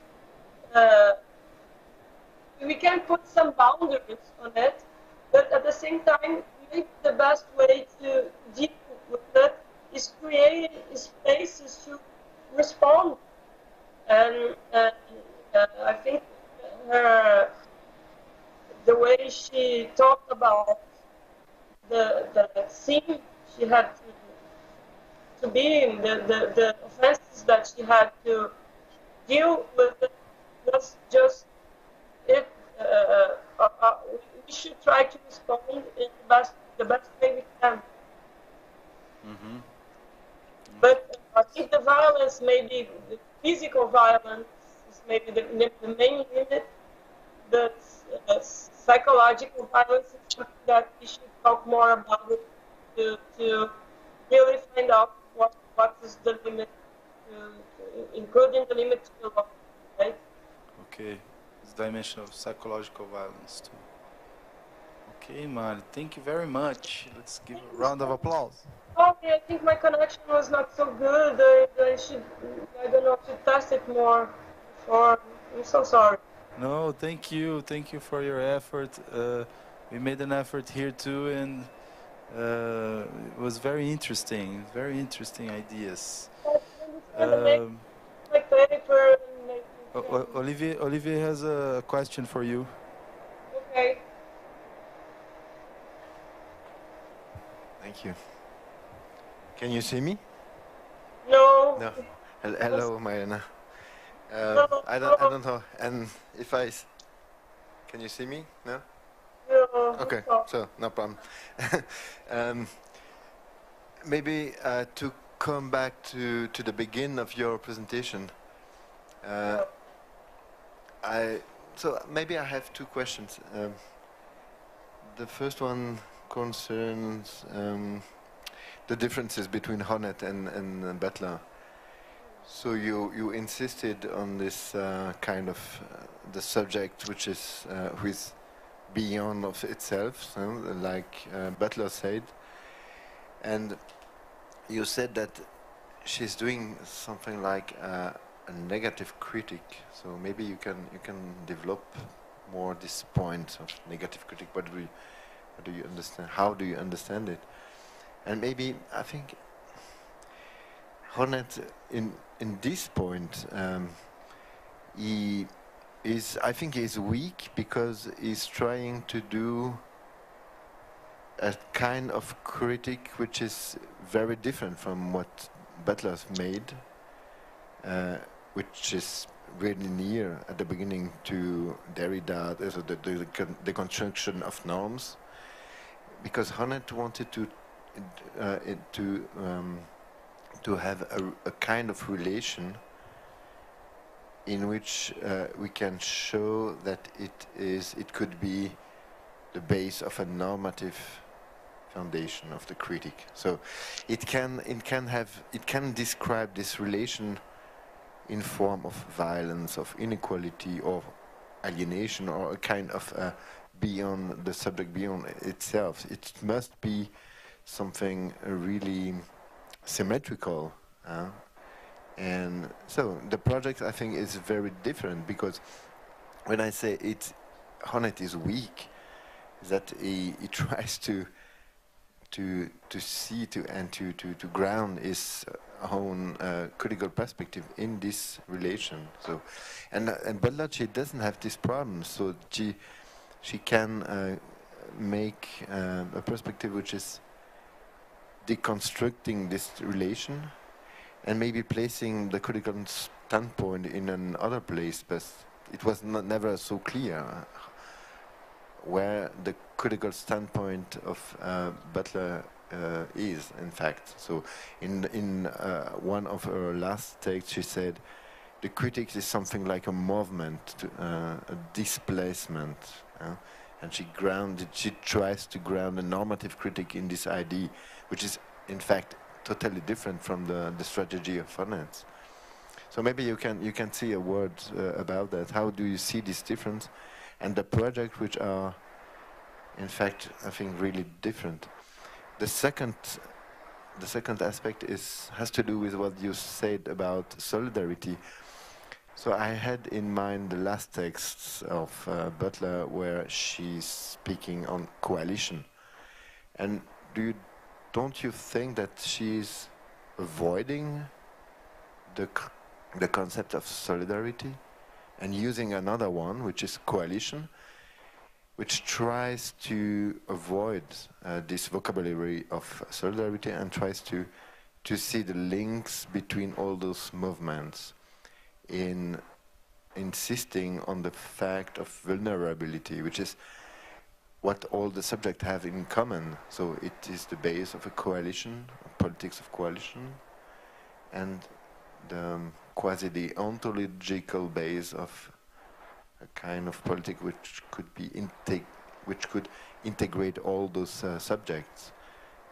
We can put some boundaries on it, but at the same time, maybe the best way to deal with it is creating spaces to respond. And I think her, the way she talked about the scene she had to be in, the offenses that she had to deal with, it was just it. We should try to respond in the best way we can. Mm-hmm. But I think the violence, maybe the physical violence, is maybe the main limit. The psychological violence is something that we should talk more about it to really find out what is the limit, including the limit to the law, right? Okay. This dimension of psychological violence too. Okay, Mari, thank you very much. Let's give a round of applause. Okay, I think my connection was not so good. I don't know, to test it more before. I'm so sorry. No, thank you. Thank you for your effort. We made an effort here too, and it was very interesting. Very interesting ideas. My paper and Olivier has a question for you. okay. Thank you. Can you see me? No. No. Hello, Mariana. No. I don't know. And if can you see me? No. No. Okay. So no problem. Maybe to come back to the beginning of your presentation. So maybe I have two questions. The first one concerns the differences between Honneth and Butler. So you insisted on this kind of the subject which is beyond of itself, so, like Butler said, and you said that she's doing something like a negative critic. So maybe you can develop more this point of negative critic. What do you understand? How do you understand it? And maybe I think Honneth in this point he is weak because he's trying to do a kind of critic which is very different from what Butler's made, which is really near at the beginning to Derrida, so the construction of norms, because Honneth wanted to have a kind of relation in which we can show that it could be the base of a normative foundation of the critic. So it can describe this relation in form of violence, of inequality, or alienation, or a kind of beyond the subject, beyond itself. It must be something really symmetrical And so the project, I think, is very different, because when I say Honneth is weak, that he tries to see to ground his own critical perspective in this relation. So, and Butler, she doesn't have this problem. So she can make a perspective which is deconstructing this relation and maybe placing the critical standpoint in another place, but it was never so clear where the critical standpoint of Butler is, in fact. So in one of her last texts, she said, the critic is something like a movement, a displacement. And she tries to ground a normative critic in this idea, which is, in fact, totally different from the strategy of Honneth. So maybe you can see a word about that. How do you see this difference? And the project, which are, in fact, I think, really different. The second aspect has to do with what you said about solidarity. So I had in mind the last texts of Butler, where she's speaking on coalition. And don't you think that she's avoiding the concept of solidarity and using another one, which is coalition, which tries to avoid this vocabulary of solidarity and tries to see the links between all those movements, in insisting on the fact of vulnerability, which is what all the subjects have in common. So it is the base of a coalition, a politics of coalition, and the quasi ontological base of a kind of politics which could be which could integrate all those subjects.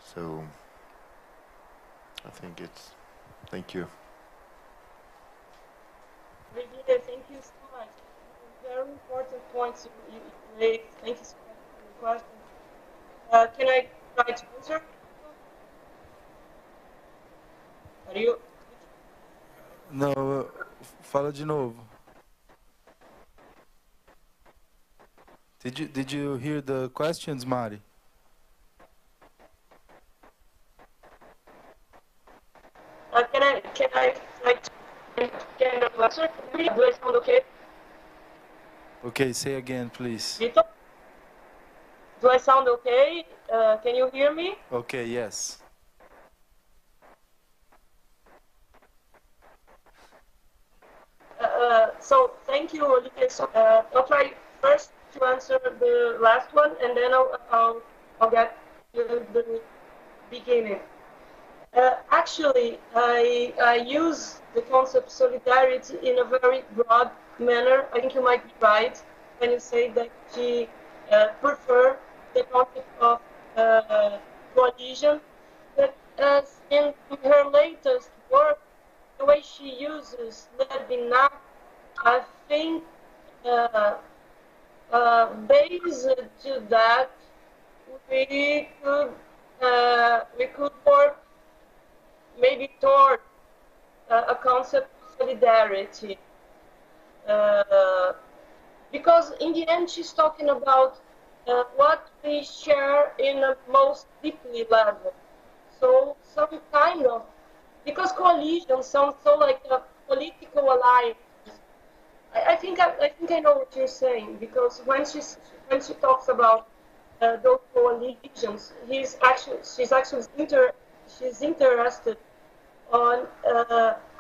So I think it's. Thank you. Virginia, thank you so much. Very important points you raised. Thank you so much for your question. Can I try to answer? Are you? Não, fala de novo. Did you hear the questions, Mari? Can I try to answer? Do I sound okay? Okay, say again, please. Vitor? Do I sound okay? Can you hear me? Okay, yes. So thank you, Olivier. So, I'll try first to answer the last one, and then I'll get to the beginning. Actually, I use the concept solidarity in a very broad manner. I think you might be right when you say that she prefer the concept of coalition. But as in her latest work, the way she uses levaram, I think based to that, we could work maybe toward a concept of solidarity. Because in the end, she's talking about what we share in a most deeply level. So some kind of, because coalition sounds so like a political alliance. I think I know what you're saying, because when she talks about those coalitions, she's interested on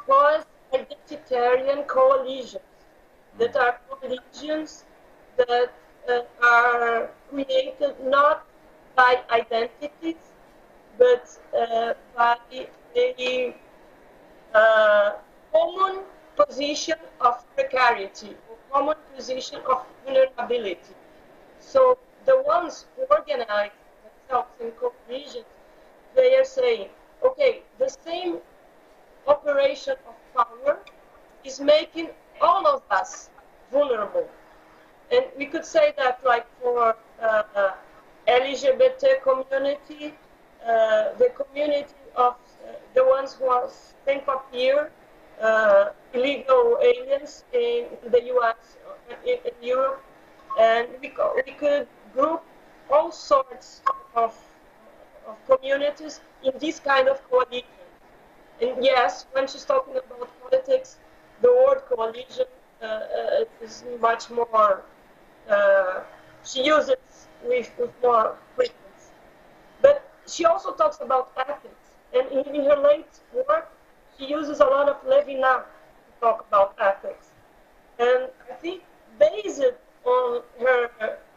quasi-identitarian coalitions that are coalitions that are created not by identities, but by a common position of precarity, or common position of vulnerability. So the ones who organize themselves in coalitions, they are saying, okay, the same operation of power is making all of us vulnerable. And we could say that, like, for LGBT community, the community of the ones who are think-up here, illegal aliens in the US, in Europe, and we could group all sorts of communities in this kind of coalition. And yes, when she's talking about politics, the word coalition is much more, she uses with more frequency. But she also talks about ethics, and in her late work, she uses a lot of levaram to talk about ethics. And I think based on her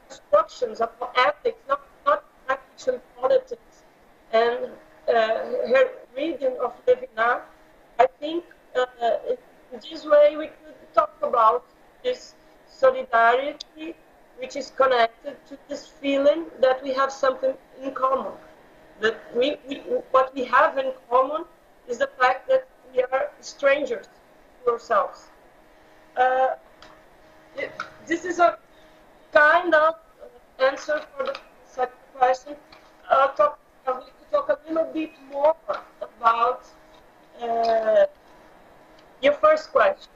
instructions about ethics, not actually politics, and her reading of levaram, I think in this way we could talk about this solidarity, which is connected to this feeling that we have something in common. That what we have in common is the fact that we are strangers to ourselves. This is a kind of answer for the second question. I'd like to talk a little bit more about your first question.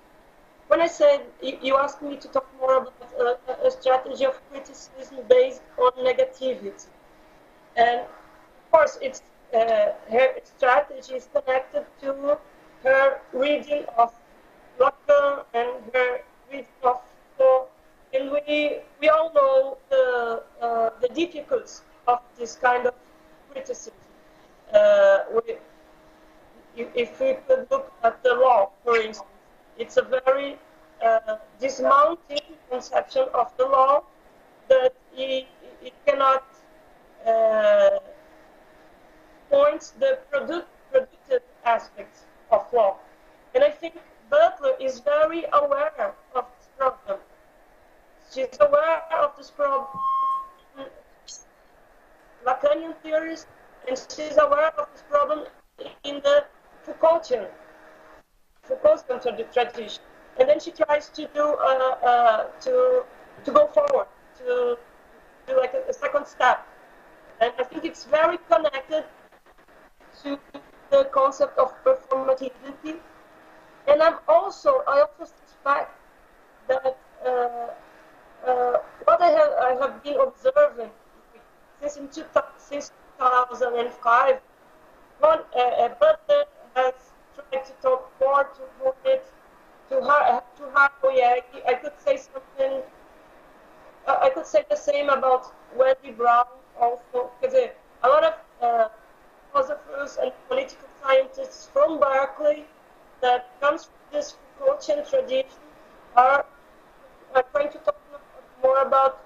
When I said, you asked me to talk more about a strategy of criticism based on negativity. And of course, her strategy is connected to her reading of Lacan and her reading of Foucault. And we all know the difficulties of this kind of criticism. If we could look at the law, for instance, it's a very dismounting conception of the law that it cannot point the productive aspects of law. And I think Butler is very aware of this problem. She's aware of this problem, Lacanian theorist, and she's aware of this problem in the Foucaultian tradition. And then she tries to do to go forward, to do like a second step. And I think it's very connected to the concept of performativity. And I also suspect that what I have been observing since 2005, Butler has tried to talk more to it, to Hakoyagi. I could say something. I could say the same about Wendy Brown also, because a lot of philosophers and political scientists from Berkeley that comes from this Foucaultian tradition are trying to talk more about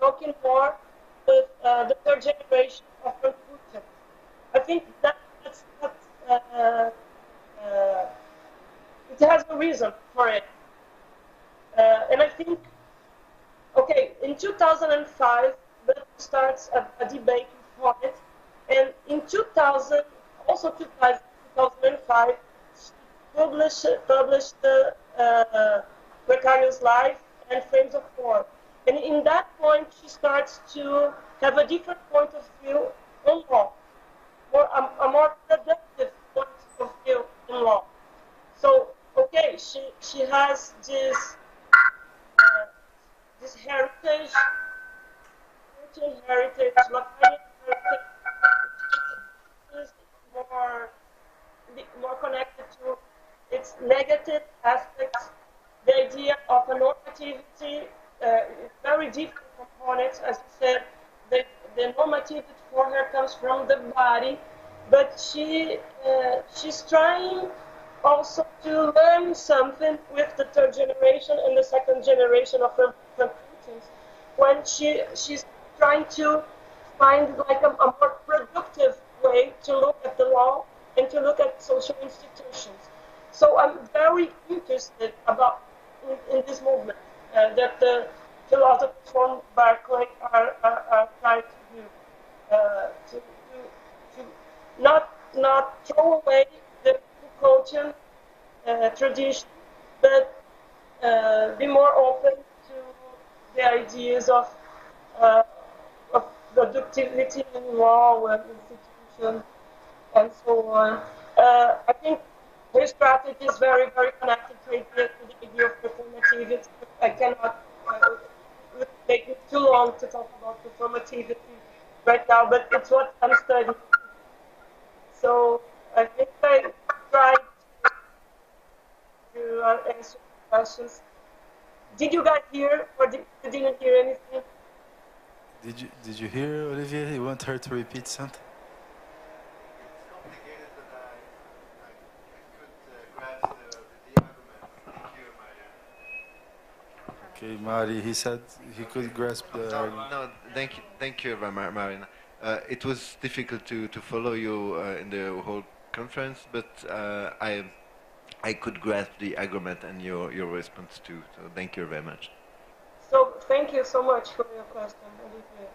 talking more with the third generation of Confucians. I think that's it has a reason for it. And I think, okay, in 2005, Butler starts a debate on it, and in 2005, she published the Precarious Life and Frames of Form. And in that point, she starts to have a different point of view on law, a more productive point of view in law. So, okay, she has this heritage, Lacanian heritage, is more connected to its negative aspects. The idea of a normativity, very different components, as you said. The normativity for her comes from the body, but she's trying also to learn something with the third generation and the second generation of Confucians, when she's trying to find like a more productive way to look at the law and to look at social institutions. So I'm very interested in this movement that the philosophers from Berkeley are trying to do, to not throw away the Foucaultian tradition, but be more open to the ideas of productivity in law and institutions and so on. I think her strategy is very, very connected to the idea of performativity. I cannot it would take me too long to talk about performativity right now, but it's what I'm studying. So I think I tried to answer questions. Did you guys hear, or you didn't hear anything? Did you hear, Olivier? You want her to repeat something? It's complicated, but I could grasp the argument. Thank you, Maria. Okay, Mari, he said he could grasp the argument. No, thank you, Marina. It was difficult to follow you in the whole conference, but I could grasp the argument and your response too. So thank you very much. So thank you so much for your question, Olivier.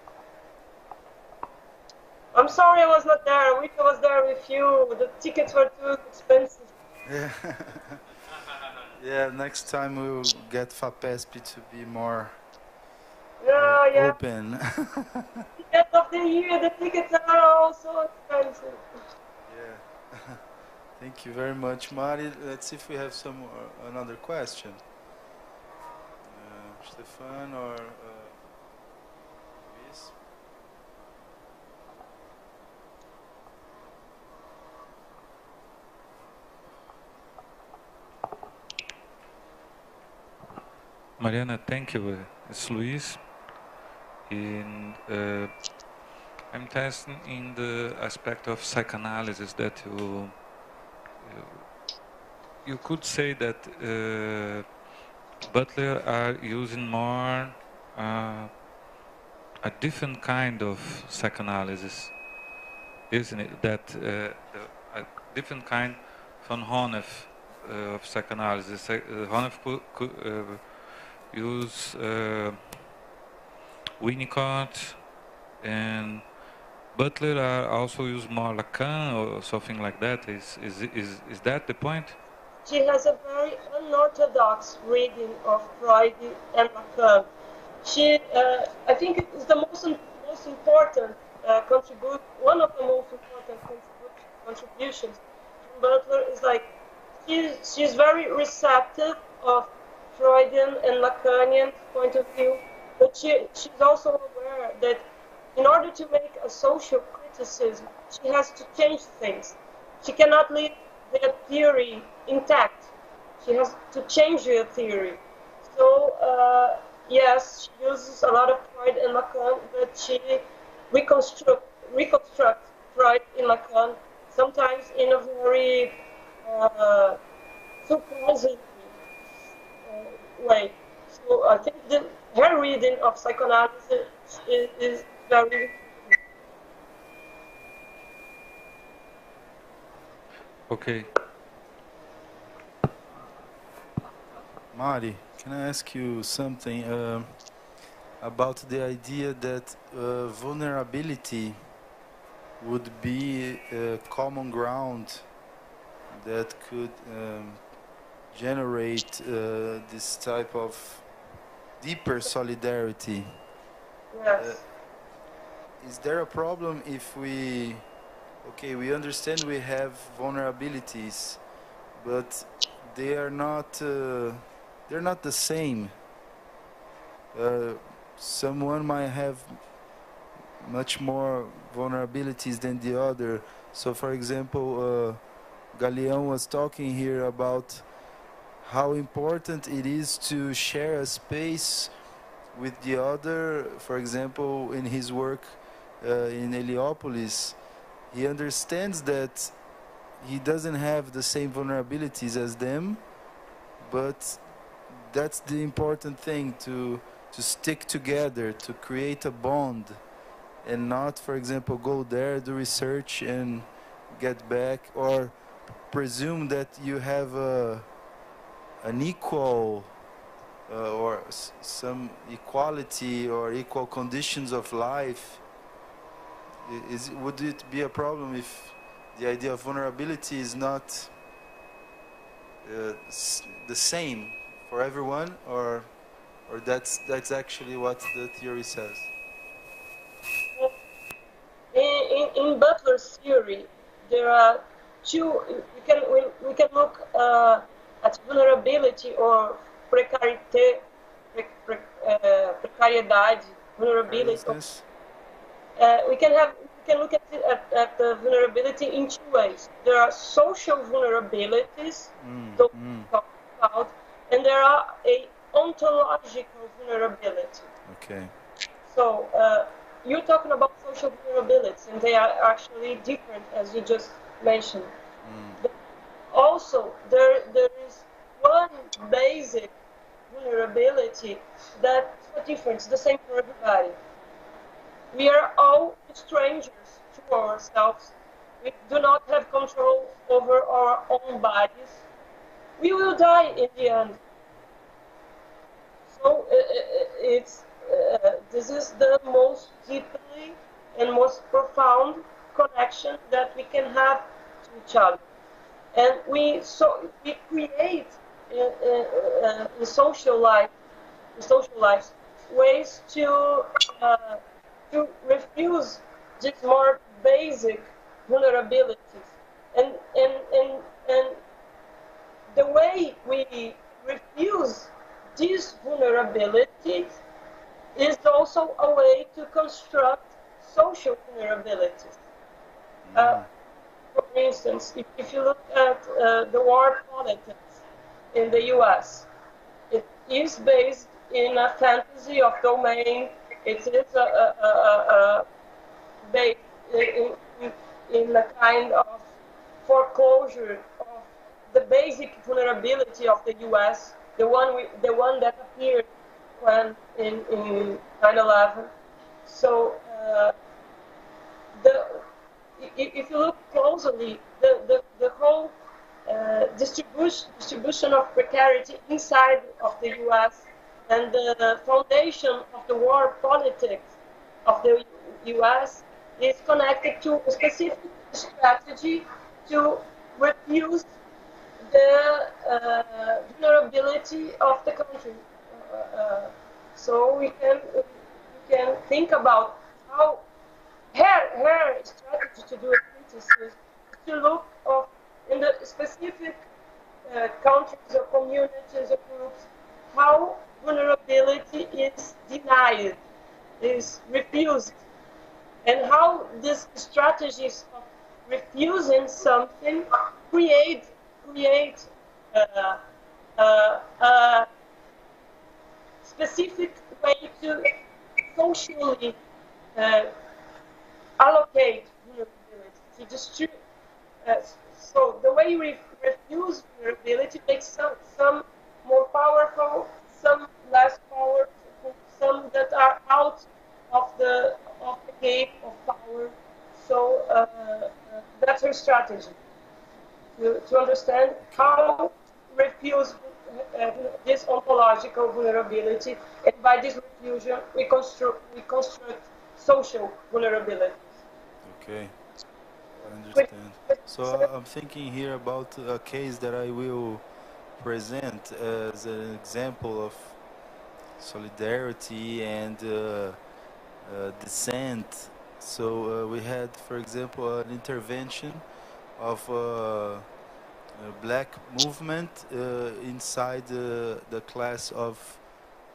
I'm sorry I was not there. I wish I was there with you. The tickets were too expensive. Yeah. Yeah, next time we'll get FAPESP to be more Yeah. open. End of the year, the tickets are also expensive. Yeah. Thank you very much, Mari. Let's see if we have some another question. Stefan or Luis? Mariana, thank you. It's Luis. In, I'm testing in the aspect of psychoanalysis that you could say that Butler are using more a different kind of psychoanalysis, isn't it? That a different kind from Honeff of psychoanalysis. Honeff could use Winnicott, and Butler also use more Lacan or something like that. Is that the point? She has a very unorthodox reading of Freud and Lacan. She, I think, it is the most important one of the most important contributions from Butler is like she's very receptive of Freudian and Lacanian point of view, but she's also aware that in order to make a social criticism, she has to change things. She cannot leave their theory intact. She has to change their theory. So, yes, she uses a lot of Freud and Lacan, but she reconstructs Freud and Lacan, sometimes in a very surprising way. So I think her reading of psychoanalysis is very. Okay. Mari, can I ask you something about the idea that vulnerability would be a common ground that could generate this type of deeper solidarity? Yes. Is there a problem if we understand we have vulnerabilities, but they are not the same. Someone might have much more vulnerabilities than the other. So, for example, Galeão was talking here about how important it is to share a space with the other. For example, in his work in Heliópolis, he understands that he doesn't have the same vulnerabilities as them, but that's the important thing, to stick together, to create a bond, and not, for example, go there, do research and get back, or presume that you have an equal or some equality or equal conditions of life. Would it be a problem if the idea of vulnerability is not the same for everyone, or that's actually what the theory says? In Butler's theory, there are we can look at vulnerability or precariedade, vulnerability. We can look at the vulnerability in two ways. There are social vulnerabilities, those we talk about, and there are a ontological vulnerability. Okay. So you're talking about social vulnerabilities, and they are actually different, as you just mentioned. But also, there is one basic vulnerability that's not different. It's the same for everybody. We are all strangers to ourselves. We do not have control over our own bodies. We will die in the end. So this is the most deeply and most profound connection that we can have to each other. And we create in social life ways to refuse these more basic vulnerabilities, and the way we refuse these vulnerabilities is also a way to construct social vulnerabilities. For instance, if you look at the war politics in the US, it is based in a fantasy of domain. It is based in a kind of foreclosure of the basic vulnerability of the US, the one that appeared when in 9/11. So if you look closely, the whole distribution of precarity inside of the US and the foundation of the war politics of the US is connected to a specific strategy to refuse the vulnerability of the country. So we can think about how her strategy to do a synthesis to look in the specific countries or communities or groups how vulnerability is denied, is refused, and how these strategies of refusing something create a specific way to socially allocate vulnerability, to distribute. So the way we refuse vulnerability makes some more powerful, some less powerful, some that are out of the gate of power. So that's her strategy to understand how to refuse this ontological vulnerability, and by this refusion we construct social vulnerabilities. Okay, I understand. So I'm thinking here about a case that I will present as an example of solidarity and dissent. So we had, for example, an intervention of a black movement inside the class of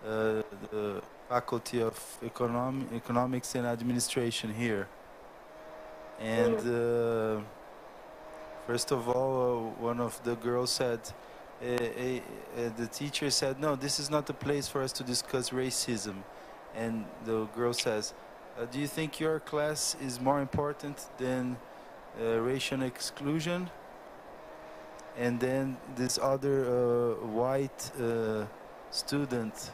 the Faculty of Economics and Administration here. And first of all, one of the girls said, the teacher said, no, this is not the place for us to discuss racism. And the girl says, do you think your class is more important than racial exclusion? And then this other white student,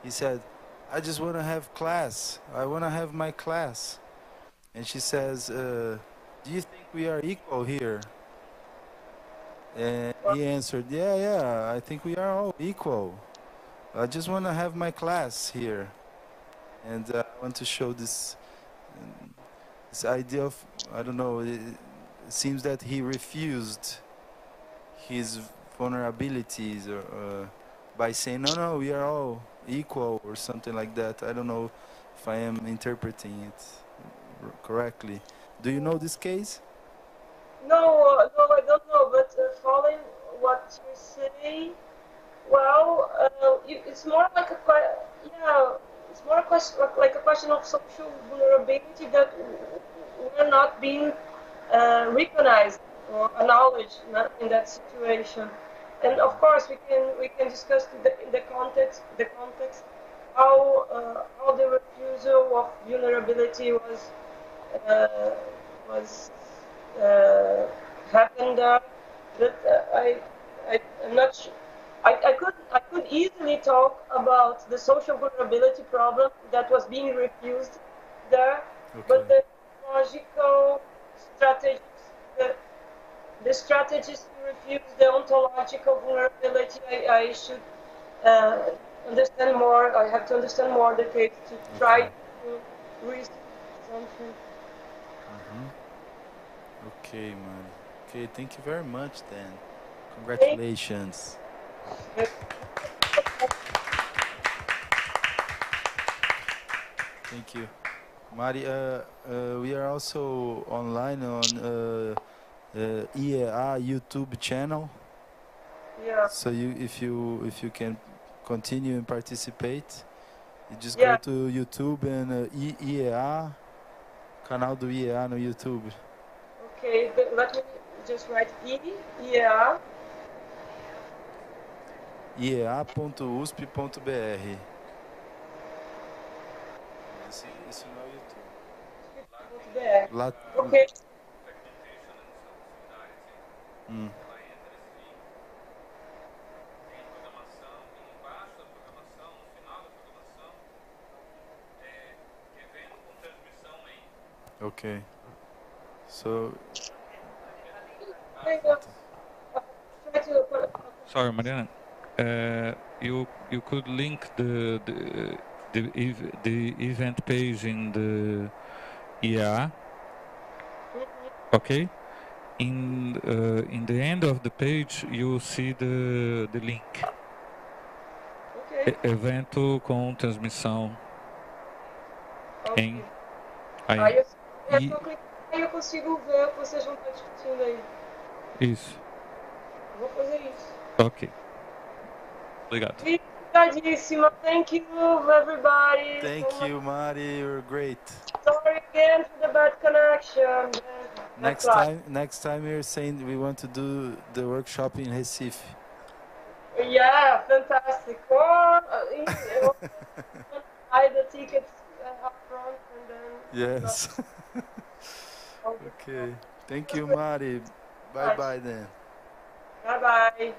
he said, I just want to have class. I want to have my class. And she says, do you think we are equal here? And he answered, yeah, I think we are all equal. I just want to have my class here. And I want to show this idea of, I don't know, it seems that he refused his vulnerabilities by saying, no, we are all equal or something like that. I don't know if I am interpreting it correctly. Do you know this case? No, I following what you say, well, it's more like it's more a question, like a question of social vulnerability that we're not being recognized or acknowledged in that situation. And of course, we can discuss the context how the refusal of vulnerability was happened there. But I'm not sure. I could easily talk about the social vulnerability problem that was being refused there, Okay. but the logical strategies, the strategies to refuse the ontological vulnerability, I should understand more. I have to understand more the case to try to reach something. Okay, man. Okay, thank you very much then. Congratulations. Thank you. Mari, we are also online on EAA YouTube channel. Yeah. So if you can continue and participate, you just Yeah. go to YouTube and EAA, canal do EAA no YouTube. Okay, let me just write EAA. EAA.usp.br. Isso não é o YouTube. Lá, Okay. Okay. So. Sorry, Mariana. You could link the event page in the EA. Okay. In the end of the page, you see the link. Okay. Evento com transmissão. Okay. Aí eu consigo ver o que vocês vão estar discutindo aí. Isso. Vou fazer isso. Ok. Obrigado. Obrigadíssima. Thank you, everybody. Thank you, Mari. You're great. Sorry again for the bad connection. Next time we're saying we want to do the workshop in Recife. Yeah, fantastic. Or buy the tickets up front and then. Yes. Okay. Thank you, Mari. Bye bye then. Bye bye.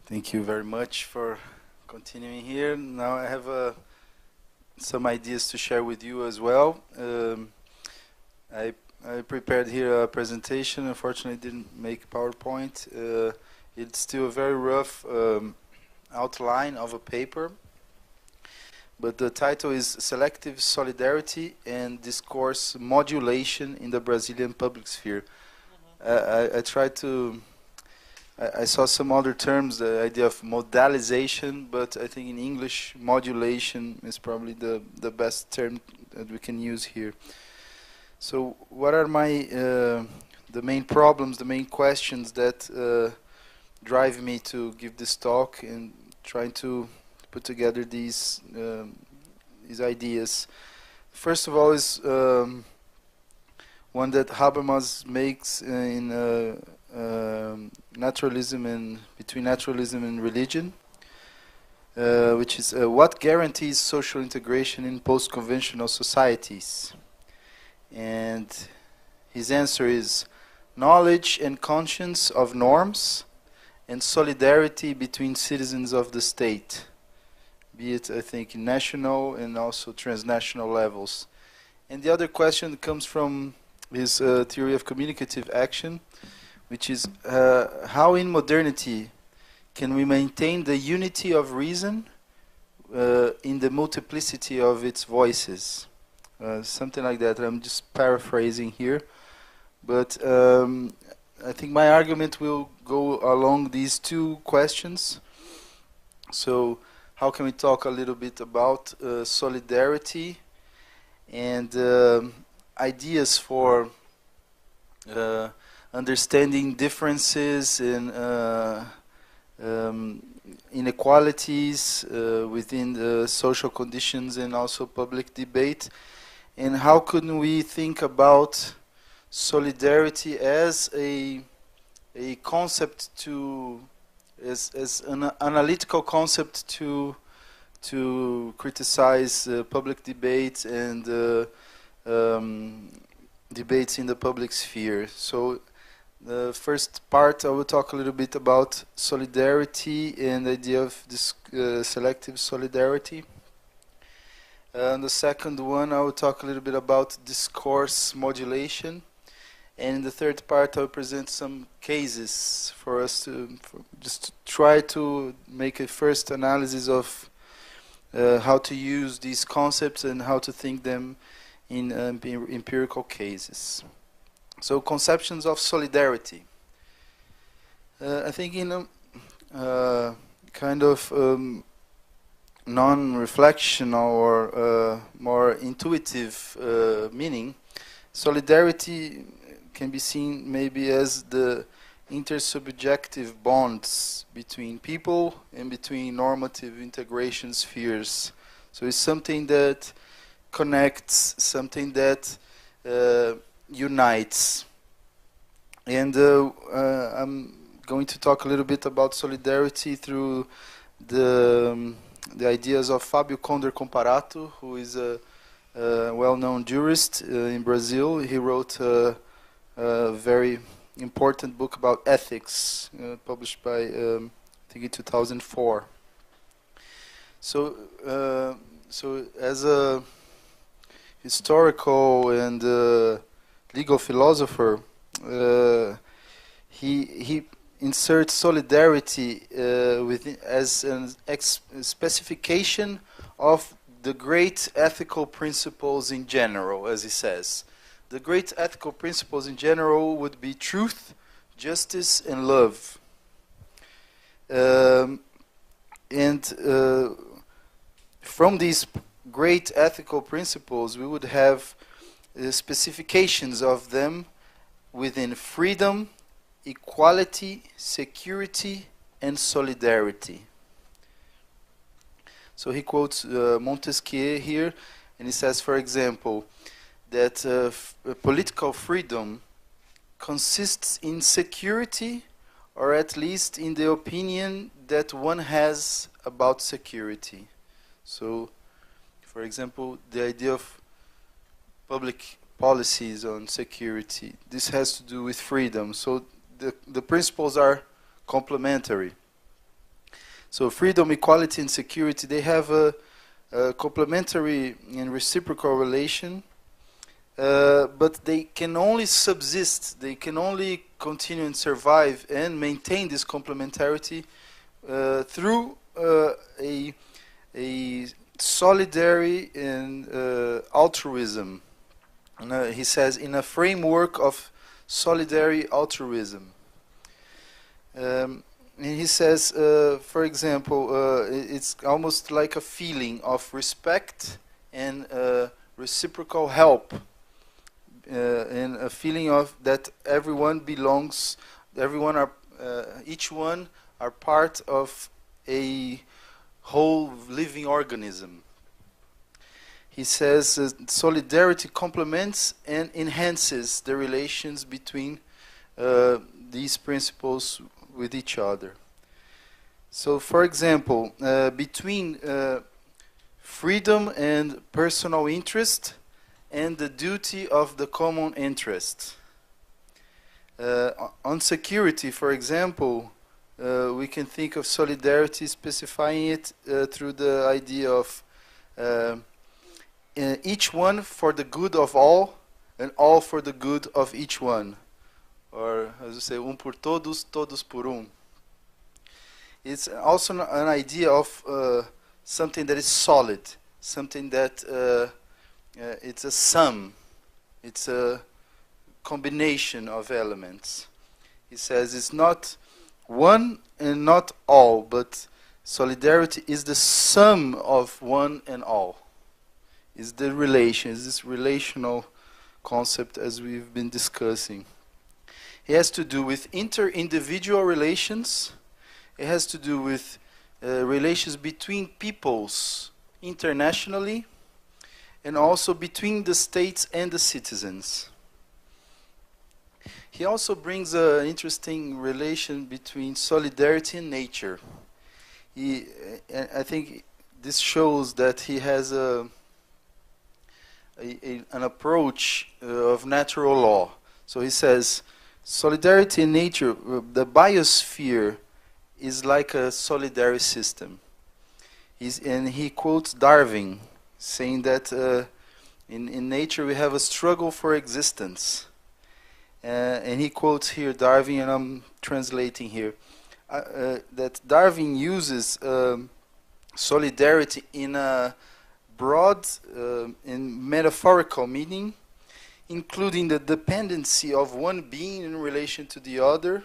Thank you very much for continuing here. Now I have some ideas to share with you as well. I prepared here a presentation. Unfortunately, didn't make PowerPoint. It's still a very rough outline of a paper. But the title is Selective Solidarity and Discourse Modulation in the Brazilian Public Sphere. I tried to... I saw some other terms, the idea of modalization, but I think in English, modulation is probably the best term that we can use here. So what are the main problems, the main questions that drive me to give this talk and trying to put together these ideas? First of all is one that Habermas makes in between naturalism and religion, which is what guarantees social integration in post-conventional societies? And his answer is knowledge and conscience of norms and solidarity between citizens of the state, be it, I think, national and also transnational levels. And the other question comes from his theory of communicative action, which is how in modernity can we maintain the unity of reason in the multiplicity of its voices? Something like that. I'm just paraphrasing here. But I think my argument will go along these two questions. So how can we talk a little bit about solidarity and ideas for understanding differences in inequalities within the social conditions and also public debate, and how could we think about solidarity as a concept as an analytical concept to criticize public debates and debates in the public sphere. So the first part I will talk a little bit about solidarity and the idea of this selective solidarity. And the second one I will talk a little bit about discourse modulation. And in the third part I will present some cases for us to just try to make a first analysis of how to use these concepts and how to think them in empirical cases. So conceptions of solidarity. I think in a kind of non-reflection or more intuitive meaning, solidarity can be seen maybe as the intersubjective bonds between people and between normative integration spheres. So it's something that connects, something that unites. And I'm going to talk a little bit about solidarity through the ideas of Fábio Conder Comparato, who is a well-known jurist in Brazil. He wrote a very important book about ethics, published by, I think in 2004. So as a historical and legal philosopher, he inserts solidarity as a specification of the great ethical principles in general, as he says. The great ethical principles in general would be truth, justice, and love. From these great ethical principles, we would have specifications of them within freedom, equality, security, and solidarity. So he quotes Montesquieu here, and he says, for example, that political freedom consists in security, or at least in the opinion that one has about security. So, for example, the idea of public policies on security, this has to do with freedom. So the principles are complementary. So freedom, equality, and security, they have a complementary and reciprocal relation, but they can only subsist, they can only continue and survive and maintain this complementarity through a solidary and altruism. And, he says, in a framework of solidary altruism. And he says, for example, it's almost like a feeling of respect and reciprocal help, and a feeling of that everyone belongs, each one are part of a whole living organism. He says solidarity complements and enhances the relations between these principles with each other. So, for example, between freedom and personal interest and the duty of the common interest. On security, for example, we can think of solidarity specifying it through the idea of each one for the good of all, and all for the good of each one. Or, as you say, por todos, todos por It's also an idea of something that is solid, something that it's a sum, it's a combination of elements. He says it's not one and not all, but solidarity is the sum of one and all. is the relation, is this relational concept as we've been discussing. It has to do with inter-individual relations. It has to do with relations between peoples internationally, and also between the states and the citizens. He also brings an interesting relation between solidarity and nature. I think this shows that he has an approach of natural law. So he says, solidarity in nature, the biosphere is like a solidary system. And he quotes Darwin, saying that in nature we have a struggle for existence. And he quotes here Darwin, and I'm translating here, that Darwin uses solidarity in a broad and metaphorical meaning, including the dependency of one being in relation to the other,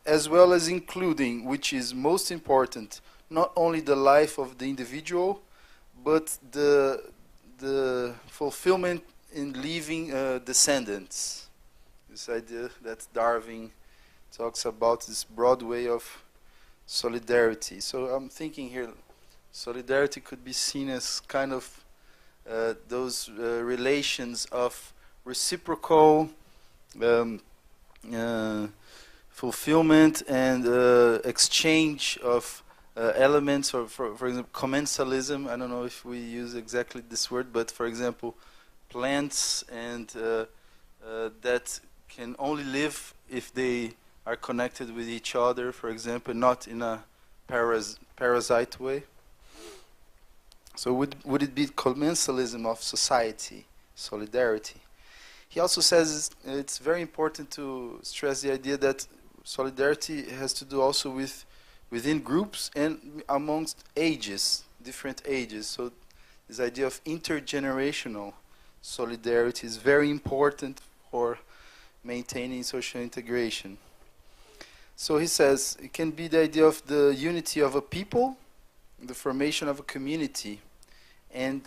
as well as including, which is most important, not only the life of the individual, but the fulfillment in leaving descendants. This idea that Darwin talks about, this broad way of solidarity. So I'm thinking here, solidarity could be seen as kind of those relations of reciprocal fulfillment and exchange of elements, or for example, commensalism. I don't know if we use exactly this word, but for example, plants and that can only live if they are connected with each other, for example, not in a parasite way. So would it be commensalism of society, solidarity? He also says it's very important to stress the idea that solidarity has to do also with within groups and amongst ages, different ages. So this idea of intergenerational solidarity is very important for maintaining social integration. So he says it can be the idea of the unity of a people, the formation of a community, and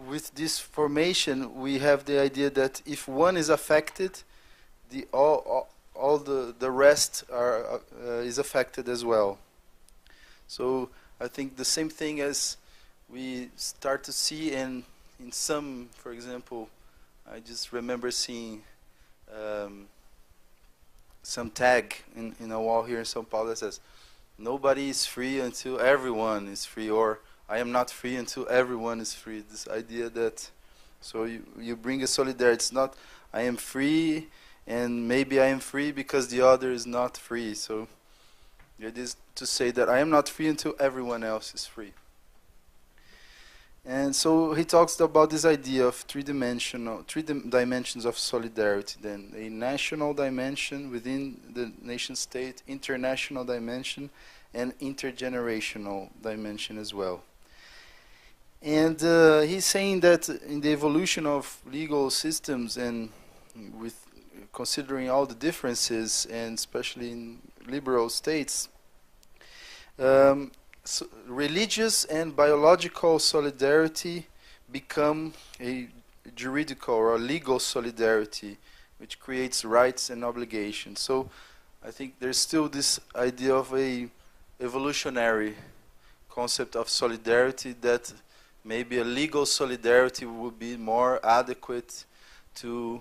with this formation we have the idea that if one is affected, all the rest is affected as well. So I think the same thing as we start to see in some, for example, I just remember seeing some tag in a wall here in São Paulo that says, "Nobody is free until everyone is free," or "I am not free until everyone is free." This idea that, so you bring a solidarity. It's not I am free and maybe I am free because the other is not free. So it is to say that I am not free until everyone else is free. And so he talks about this idea of three dimensions of solidarity. Then a national dimension within the nation state, international dimension, and intergenerational dimension as well. And he's saying that in the evolution of legal systems, and with considering all the differences, and especially in liberal states, so religious and biological solidarity become a juridical or a legal solidarity, which creates rights and obligations. So I think there's still this idea of a evolutionary concept of solidarity, that maybe a legal solidarity would be more adequate to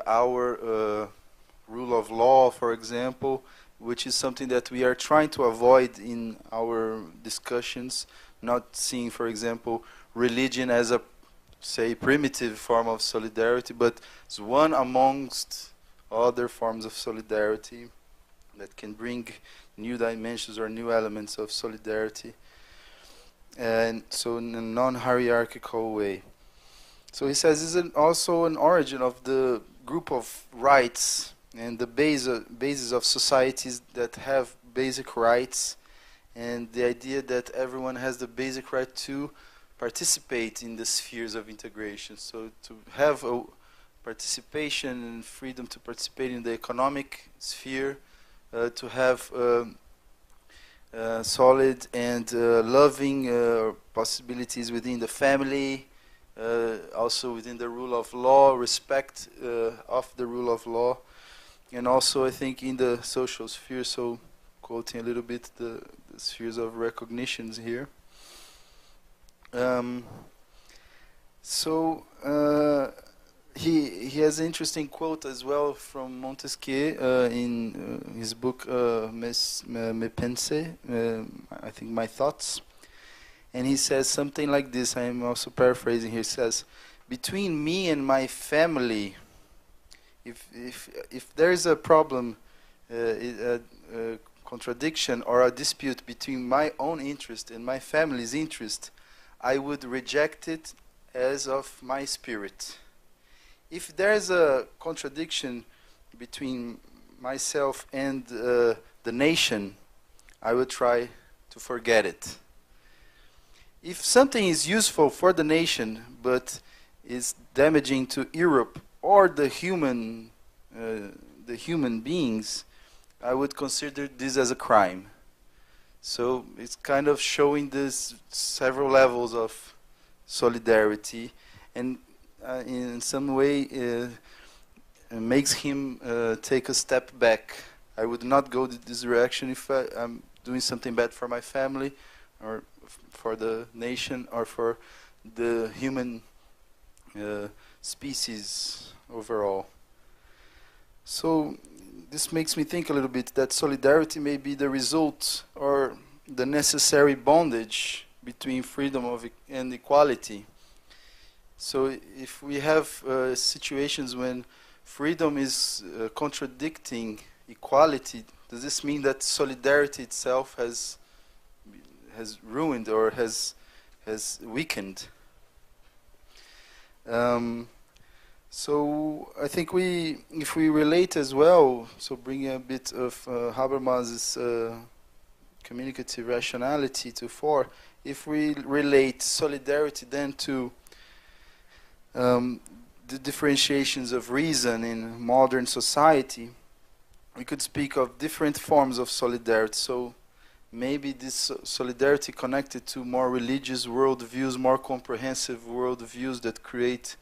our rule of law, for example, which is something that we are trying to avoid in our discussions, not seeing, for example, religion as a, say, primitive form of solidarity, but it's one amongst other forms of solidarity that can bring new dimensions or new elements of solidarity, and so in a non-hierarchical way. So he says this is also an origin of the group of rights and the basis of societies that have basic rights, and the idea that everyone has the basic right to participate in the spheres of integration. So to have a participation and freedom to participate in the economic sphere, to have solid and loving possibilities within the family, also within the rule of law, respect of the rule of law, and also I think in the social sphere, so quoting a little bit the spheres of recognitions here. He has an interesting quote as well from Montesquieu in his book Mes Pensées, I think My Thoughts, and he says something like this. I am also paraphrasing here. He says, "Between me and my family, if there is a problem, a contradiction or a dispute between my own interest and my family's interest, I would reject it as of my spirit. If there's a contradiction between myself and the nation, I would try to forget it. If something is useful for the nation but is damaging to Europe or the human beings, I would consider this as a crime." So it's kind of showing this several levels of solidarity, and in some way makes him take a step back. I would not go this direction if I'm doing something bad for my family, or for the nation, or for the human species overall. So this makes me think a little bit that solidarity may be the result or the necessary bondage between freedom and equality. So if we have situations when freedom is contradicting equality, does this mean that solidarity itself has ruined or has weakened? So I think if we relate as well, so bring a bit of Habermas's communicative rationality to fore, if we relate solidarity then to the differentiations of reason in modern society, we could speak of different forms of solidarity. So maybe this solidarity connected to more religious worldviews, more comprehensive worldviews that create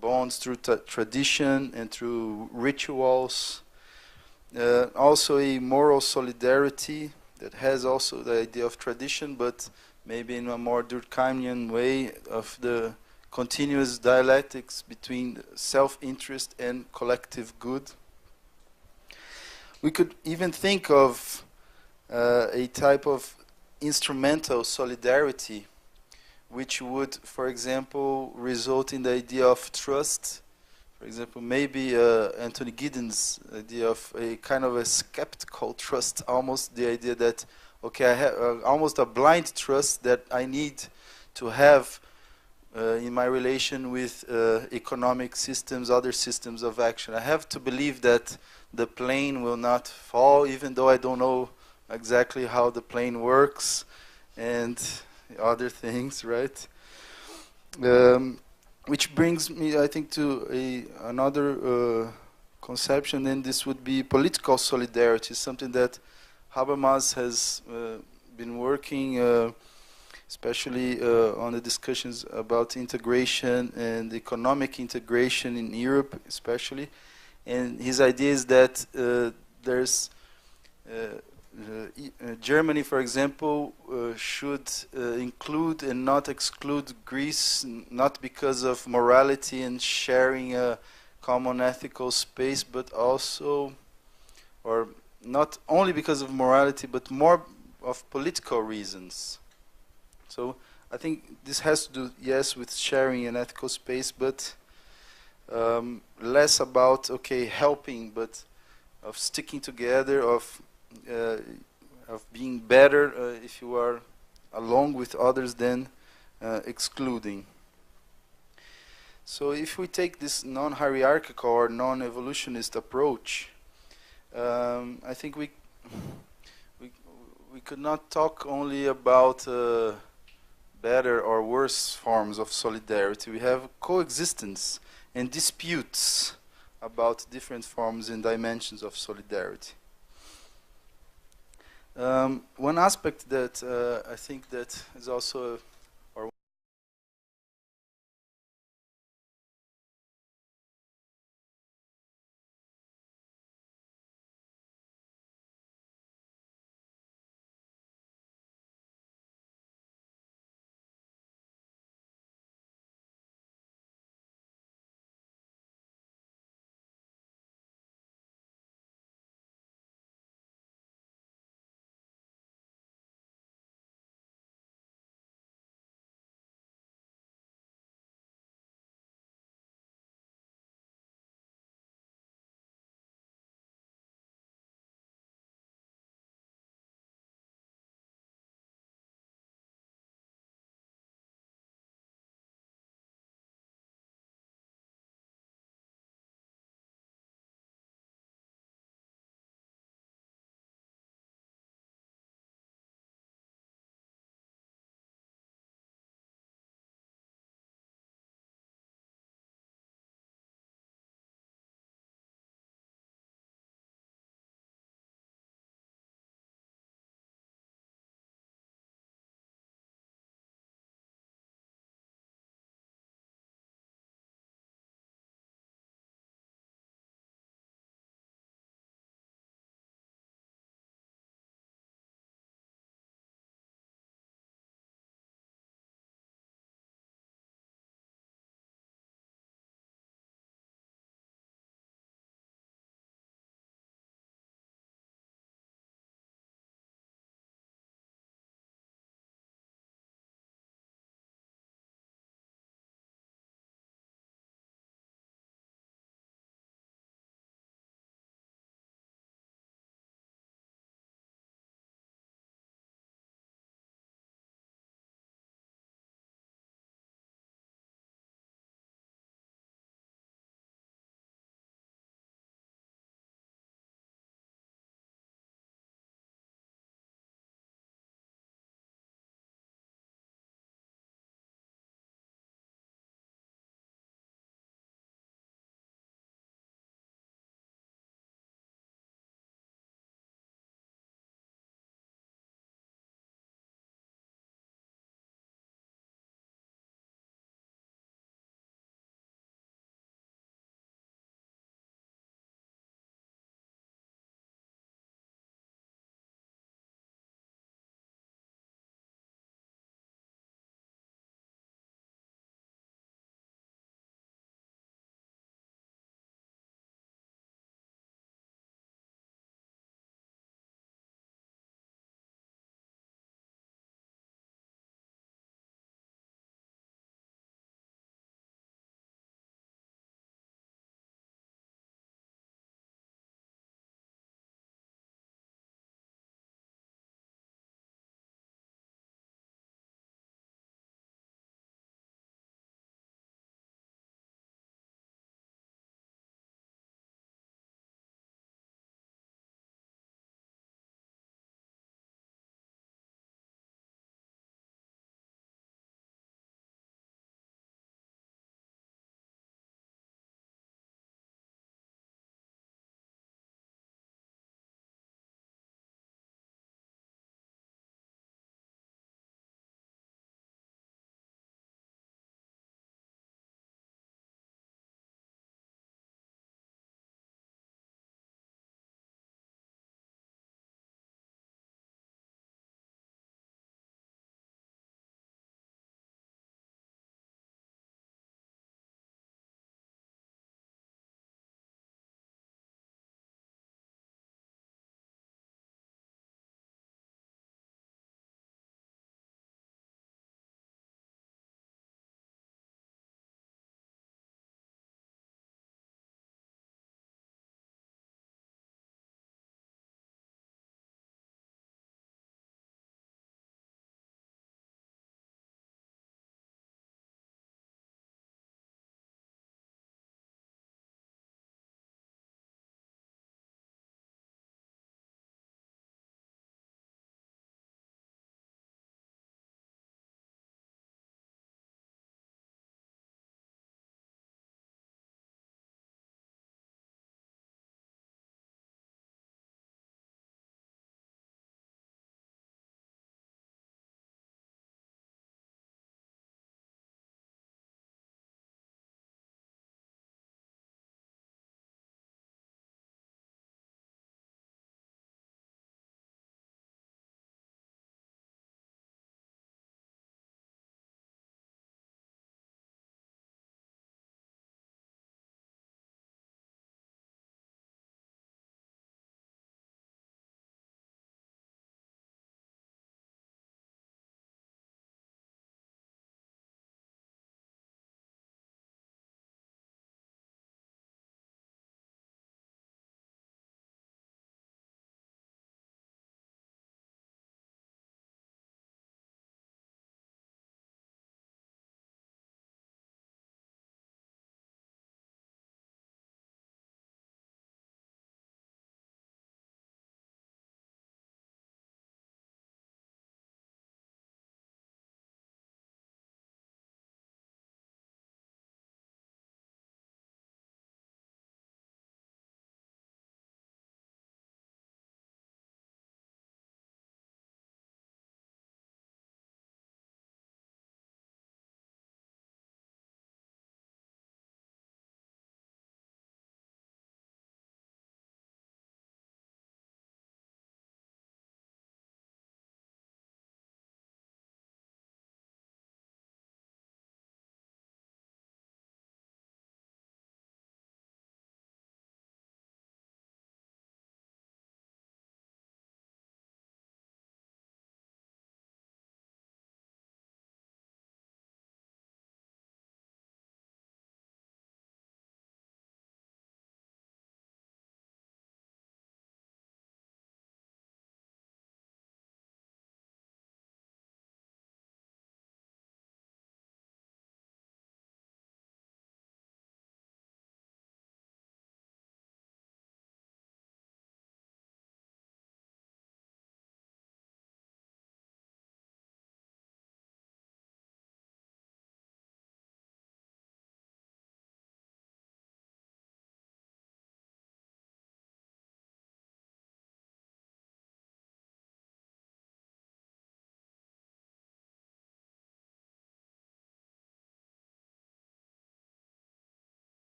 bonds through tradition and through rituals. Also a moral solidarity that has also the idea of tradition, but maybe in a more Durkheimian way of the continuous dialectics between self-interest and collective good. We could even think of a type of instrumental solidarity, which would, for example, result in the idea of trust. For example, maybe Anthony Giddens' idea of a kind of a skeptical trust, almost the idea that, okay, I have almost a blind trust that I need to have in my relation with economic systems, other systems of action. I have to believe that the plane will not fall, even though I don't know exactly how the plane works, and other things, right? Which brings me, I think, to another conception, and this would be political solidarity, something that Habermas has been working, especially on the discussions about integration and economic integration in Europe, especially. And his idea is that there's Germany, for example, should include and not exclude Greece, not because of morality and sharing a common ethical space, but also, or not only because of morality, but more of political reasons. So I think this has to do, yes, with sharing an ethical space, but less about, okay, helping, but of sticking together, of being better if you are along with others than excluding. So if we take this non-hierarchical or non-evolutionist approach, I think we could not talk only about better or worse forms of solidarity. We have coexistence and disputes about different forms and dimensions of solidarity. One aspect that I think that is also